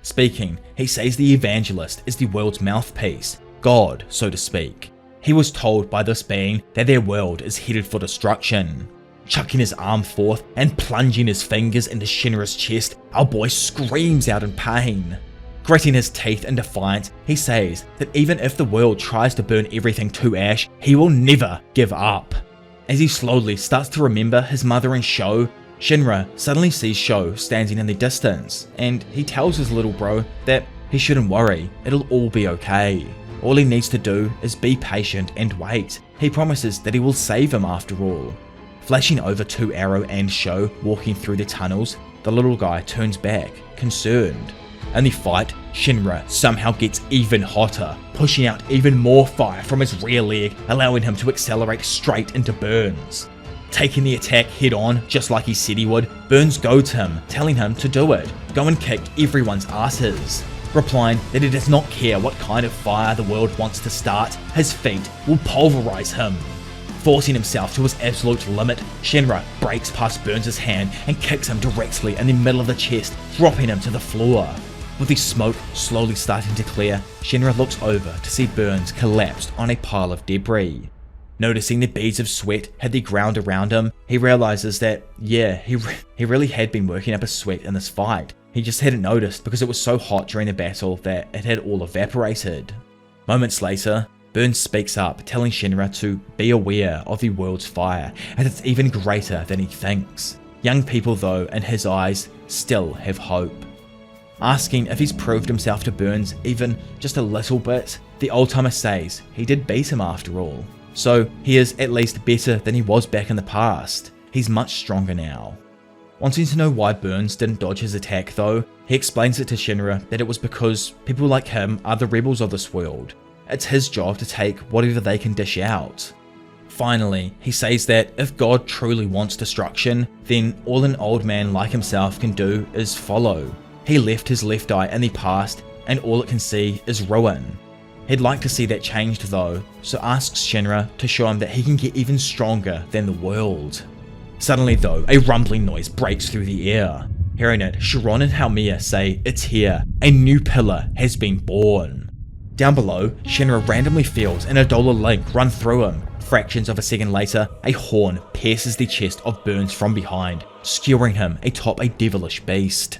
Speaking, he says the evangelist is the world's mouthpiece, God, so to speak. He was told by this being that their world is headed for destruction. Chucking his arm forth and plunging his fingers into Shinra's chest, our boy screams out in pain. Gritting his teeth in defiance, he says that even if the world tries to burn everything to ash, he will never give up. As he slowly starts to remember his mother and Sho, Shinra suddenly sees Sho standing in the distance, and he tells his little bro that he shouldn't worry, it'll all be okay. All he needs to do is be patient and wait. He promises that he will save him after all. Flashing over to Arrow and Sho walking through the tunnels, the little guy turns back, concerned. In the fight, Shinra somehow gets even hotter, pushing out even more fire from his rear leg, allowing him to accelerate straight into Burns. Taking the attack head on, just like he said he would, Burns goads him, telling him to do it, go and kick everyone's asses. Replying that he does not care what kind of fire the world wants to start, his feet will pulverize him. Forcing himself to his absolute limit, Shinra breaks past Burns' hand and kicks him directly in the middle of the chest, dropping him to the floor. With the smoke slowly starting to clear, Shinra looks over to see Burns collapsed on a pile of debris. Noticing the beads of sweat hit the ground around him, he realizes that, yeah, he really had been working up a sweat in this fight. He just hadn't noticed because it was so hot during the battle that it had all evaporated. Moments later, Burns speaks up, telling Shinra to be aware of the world's fire, and it's even greater than he thinks. Young people though, in his eyes, still have hope. Asking if he's proved himself to Burns even just a little bit, the old-timer says he did beat him after all. So he is at least better than he was back in the past. He's much stronger now. Wanting to know why Burns didn't dodge his attack though, he explains it to Shinra that it was because people like him are the rebels of this world. It's his job to take whatever they can dish out. Finally, he says that if God truly wants destruction, then all an old man like himself can do is follow. He left his left eye in the past, and all it can see is ruin. He'd like to see that changed though, so asks Shinra to show him that he can get even stronger than the world. Suddenly though, a rumbling noise breaks through the air. Hearing it, Sharon and Haumea say, "It's here, a new pillar has been born." Down below, Shinra randomly feels an Adola link run through him. Fractions of a second later, a horn pierces the chest of Burns from behind, skewering him atop a devilish beast.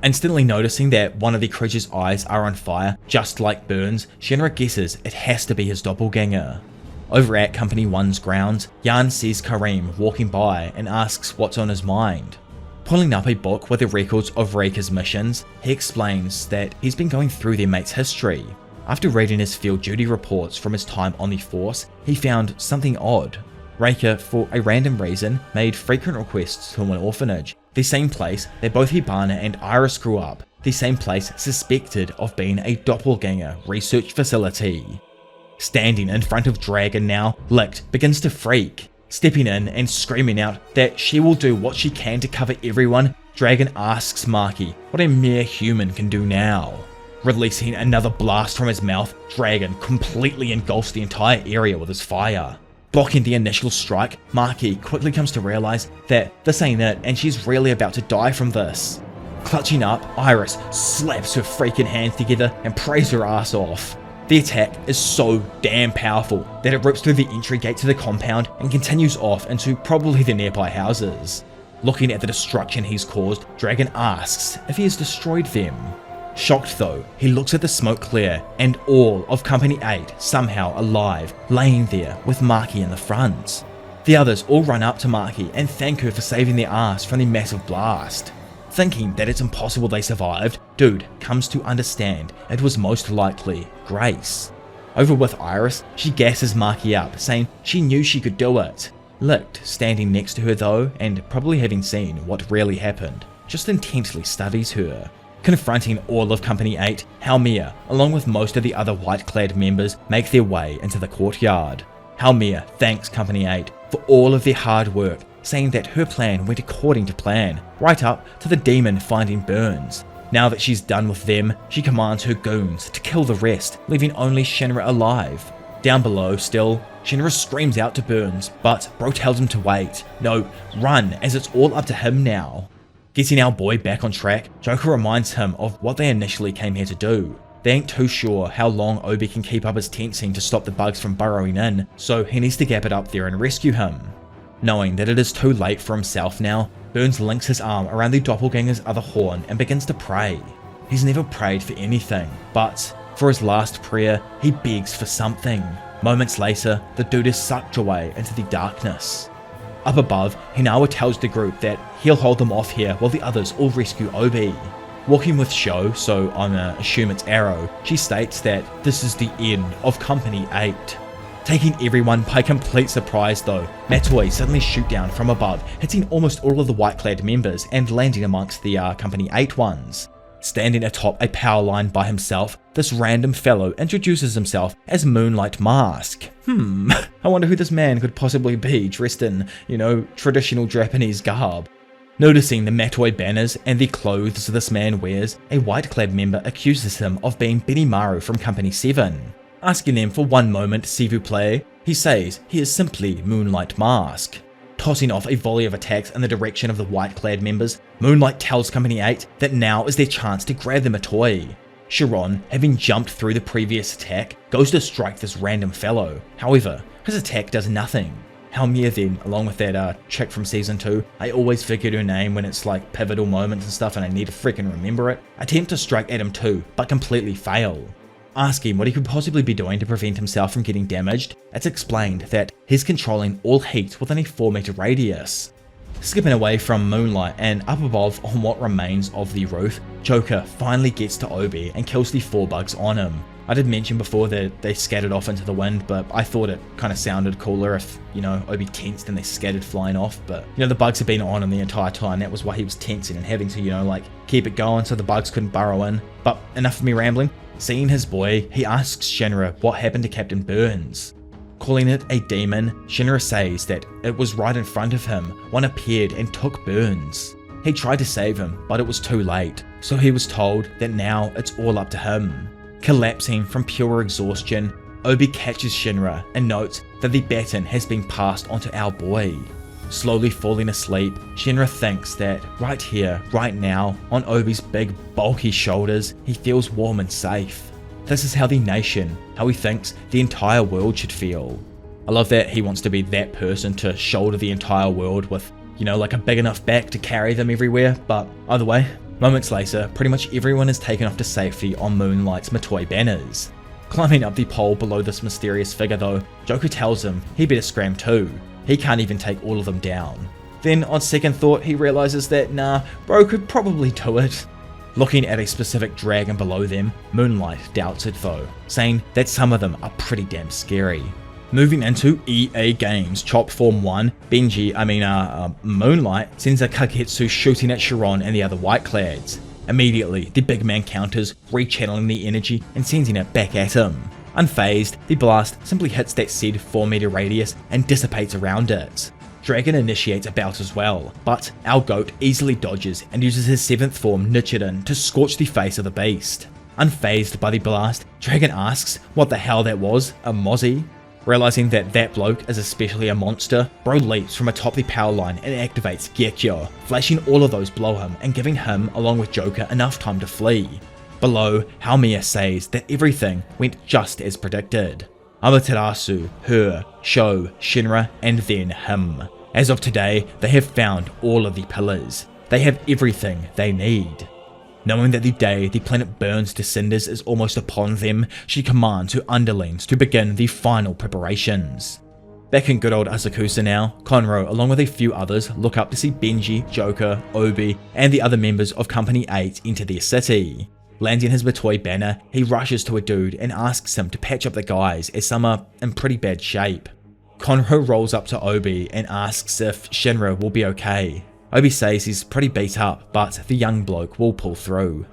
Instantly noticing that one of the creature's eyes are on fire, just like Burns, Shinra guesses it has to be his doppelganger. Over at Company 1's grounds, Yan sees Kareem walking by and asks what's on his mind. Pulling up a book with the records of Reika's missions, he explains that he's been going through their mate's history. After reading his field duty reports from his time on the force, he found something odd. Reika, for a random reason, made frequent requests to an orphanage, the same place that both Hibana and Iris grew up, the same place suspected of being a doppelganger research facility. Standing in front of Dragon now, Licht begins to freak. Stepping in and screaming out that she will do what she can to cover everyone, Dragon asks Maki what a mere human can do now. Releasing another blast from his mouth, Dragon completely engulfs the entire area with his fire. Blocking the initial strike, Maki quickly comes to realize that this ain't it and she's really about to die from this. Clutching up, Iris slaps her freaking hands together and prays her ass off. The attack is so damn powerful that it rips through the entry gate to the compound and continues off into probably the nearby houses. Looking at the destruction he's caused, Dragon asks if he has destroyed them. Shocked though, he looks at the smoke clear and all of Company 8 somehow alive, laying there with Maki in the front. The others all run up to Maki and thank her for saving their ass from the massive blast. Thinking that it's impossible they survived, Dude comes to understand it was most likely Grace. Over with Iris, she gasses Maki up, saying she knew she could do it. Licht, standing next to her though, and probably having seen what really happened, just intently studies her. Confronting all of Company 8, Haumea, along with most of the other white-clad members, make their way into the courtyard. Haumea thanks Company 8 for all of their hard work, saying that her plan went according to plan, right up to the demon finding Burns. Now that she's done with them, she commands her goons to kill the rest, leaving only Shinra alive. Down below still, Shinra screams out to Burns, but Bro tells him to wait. No, run, as it's all up to him now. Getting our boy back on track, Joker reminds him of what they initially came here to do. They ain't too sure how long Obi can keep up his tensing to stop the bugs from burrowing in, so he needs to gap it up there and rescue him. Knowing that it is too late for himself now, Burns links his arm around the doppelganger's other horn and begins to pray. He's never prayed for anything, but for his last prayer, he begs for something. Moments later, the dude is sucked away into the darkness. Up above, Hinawa tells the group that he'll hold them off here while the others all rescue Obi. Walking with Sho, so I'm gonna assume it's Arrow, she states that this is the end of Company 8. Taking everyone by complete surprise though, Matoi suddenly shoot down from above, hitting almost all of the white-clad members and landing amongst the Company 8 ones. Standing atop a power line by himself, this random fellow introduces himself as Moonlight Mask. I wonder who this man could possibly be dressed in, traditional Japanese garb. Noticing the Matoi banners and the clothes this man wears, a white-clad member accuses him of being Benimaru from Company 7. Asking them for one moment, s'il vous plaît, he says he is simply Moonlight Mask. Tossing off a volley of attacks in the direction of the white-clad members, Moonlight tells Company 8 that now is their chance to grab the Matoi. Chiron, having jumped through the previous attack, goes to strike this random fellow. However, his attack does nothing. Haumea then, along with that chick from Season 2, I always forget her name when it's like pivotal moments and stuff and I need to freaking remember it, attempt to strike at him too, but completely fail. Asking what he could possibly be doing to prevent himself from getting damaged, it's explained that he's controlling all heat within a 4-meter radius. Skipping away from Moonlight and up above on what remains of the roof, Joker finally gets to Obi and kills the 4 bugs on him. I did mention before that they scattered off into the wind, but I thought it kind of sounded cooler if, Obi tensed and they scattered flying off, but, the bugs had been on him the entire time. That was why he was tensing and having to, keep it going so the bugs couldn't burrow in. But enough of me rambling. Seeing his boy, he asks Shinra what happened to Captain Burns. Calling it a demon, Shinra says that it was right in front of him. One appeared and took Burns. He tried to save him, but it was too late, so he was told that now it's all up to him. Collapsing from pure exhaustion, Obi catches Shinra and notes that the baton has been passed onto our boy. Slowly falling asleep, Shinra thinks that right here, right now, on Obi's big, bulky shoulders, he feels warm and safe. This is how the nation, how he thinks the entire world should feel. I love that he wants to be that person to shoulder the entire world with, a big enough back to carry them everywhere, but either way, moments later, pretty much everyone is taken off to safety on Moonlight's Matoi banners. Climbing up the pole below this mysterious figure though, Joker tells him he better scram too. He can't even take all of them down. Then on second thought, he realizes that nah, bro could probably do it. Looking at a specific dragon below them, Moonlight doubts it though, saying that some of them are pretty damn scary. Moving into EA Games Chop Form 1, Moonlight sends a Kagetsu shooting at Chiron and the other white clads. Immediately, the big man counters, rechanneling the energy and sending it back at him. Unfazed, the blast simply hits that said 4 meter radius and dissipates around it. Dragon initiates a bout as well, but our goat easily dodges and uses his 7th form Nichiren to scorch the face of the beast. Unfazed by the blast, Dragon asks what the hell that was, a mozzie? Realizing that bloke is especially a monster, bro leaps from atop the power line and activates Getyo, flashing all of those below him and giving him along with Joker enough time to flee. Below, Haomiya says that everything went just as predicted. Amaterasu, her, Sho, Shinra, and then him. As of today, they have found all of the pillars. They have everything they need. Knowing that the day the planet burns to cinders is almost upon them, she commands her underlings to begin the final preparations. Back in good old Asakusa now, Conro along with a few others look up to see Benji, Joker, Obi, and the other members of Company 8 enter their city. Landing his Matoi banner, he rushes to a dude and asks him to patch up the guys as some are in pretty bad shape. Conro rolls up to Obi and asks if Shinra will be okay. Obi says he's pretty beat up, but the young bloke will pull through.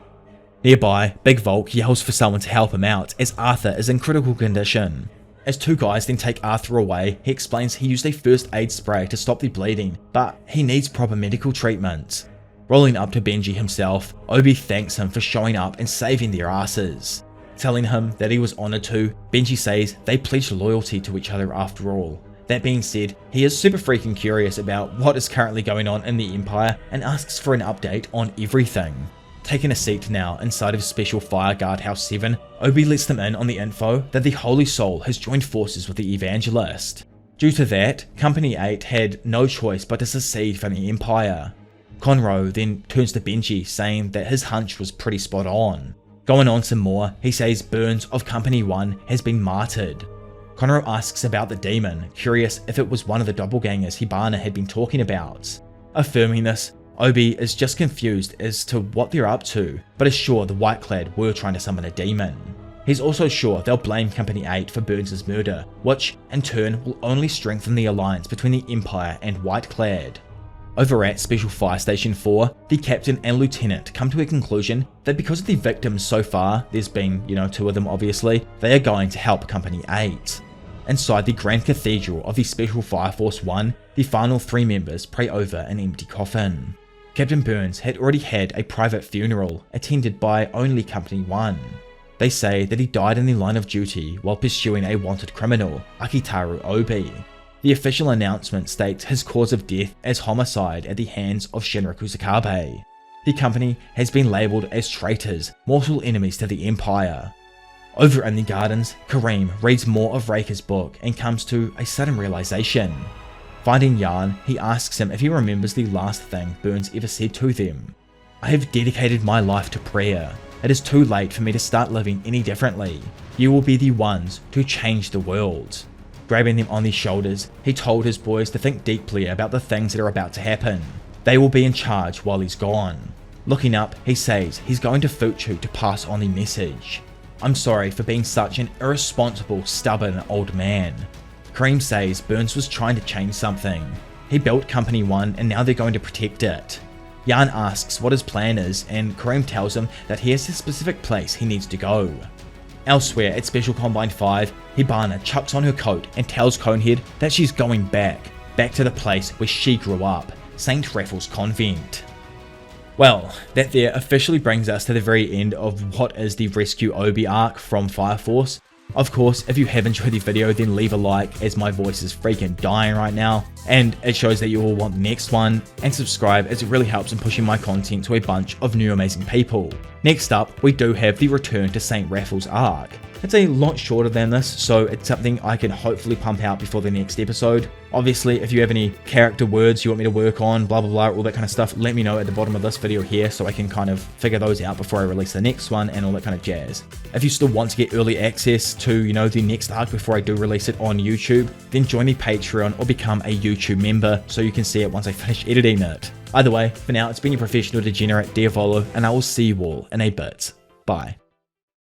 Nearby, Big Volk yells for someone to help him out as Arthur is in critical condition. As two guys then take Arthur away, he explains he used a first aid spray to stop the bleeding, but he needs proper medical treatment. Rolling up to Benji himself, Obi thanks him for showing up and saving their asses. Telling him that he was honoured to, Benji says they pledged loyalty to each other after all. That being said, he is super freaking curious about what is currently going on in the Empire and asks for an update on everything. Taking a seat now inside of Special Fire Guard House 7, Obi lets them in on the info that the Holy Soul has joined forces with the Evangelist. Due to that, Company 8 had no choice but to secede from the Empire. Conro then turns to Benji saying that his hunch was pretty spot on. Going on some more, he says Burns of Company 1 has been martyred. Conro asks about the demon, curious if it was one of the doppelgangers Hibana had been talking about. Affirming this, Obi is just confused as to what they're up to, but is sure the White Clad were trying to summon a demon. He's also sure they'll blame Company 8 for Burns' murder, which in turn will only strengthen the alliance between the Empire and White Clad. Over at Special Fire Station 4, the captain and lieutenant come to a conclusion that because of the victims so far, there's been, 2 of them obviously, they are going to help Company 8. Inside the Grand Cathedral of the Special Fire Force 1, the final 3 members pray over an empty coffin. Captain Burns had already had a private funeral, attended by only Company 1. They say that he died in the line of duty while pursuing a wanted criminal, Akitaru Obi. The official announcement states his cause of death as homicide at the hands of Shinra Kusakabe. The company has been labelled as traitors, mortal enemies to the Empire. Over in the gardens, Kareem reads more of Reika's book and comes to a sudden realization. Finding Jan, he asks him if he remembers the last thing Burns ever said to them. "I have dedicated my life to prayer. It is too late for me to start living any differently. You will be the ones to change the world." Grabbing them on the shoulders, he told his boys to think deeply about the things that are about to happen. They will be in charge while he's gone. Looking up, he says he's going to Fuchu to pass on the message. "I'm sorry for being such an irresponsible, stubborn old man." Kareem says Burns was trying to change something. He built Company 1 and now they're going to protect it. Jan asks what his plan is and Kareem tells him that he has a specific place he needs to go. Elsewhere at Special Combine 5, Hibana chucks on her coat and tells Conehead that she's going back to the place where she grew up, St. Raffles Convent. Well, that there officially brings us to the very end of what is the Rescue Obi arc from Fire Force. Of course, if you have enjoyed the video, then leave a like as my voice is freaking dying right now, and it shows that you all want the next one, and subscribe as it really helps in pushing my content to a bunch of new amazing people. Next up, we do have the Return to St. Raffles arc. It's a lot shorter than this, so it's something I can hopefully pump out before the next episode. Obviously, if you have any character words you want me to work on, blah blah blah, all that kind of stuff, let me know at the bottom of this video here so I can kind of figure those out before I release the next one and all that kind of jazz. If you still want to get early access to, the next arc before I do release it on YouTube, then join the Patreon or become a YouTube member so you can see it once I finish editing it. Either way, for now, it's been your professional degenerate Diavolo, and I will see you all in a bit. Bye.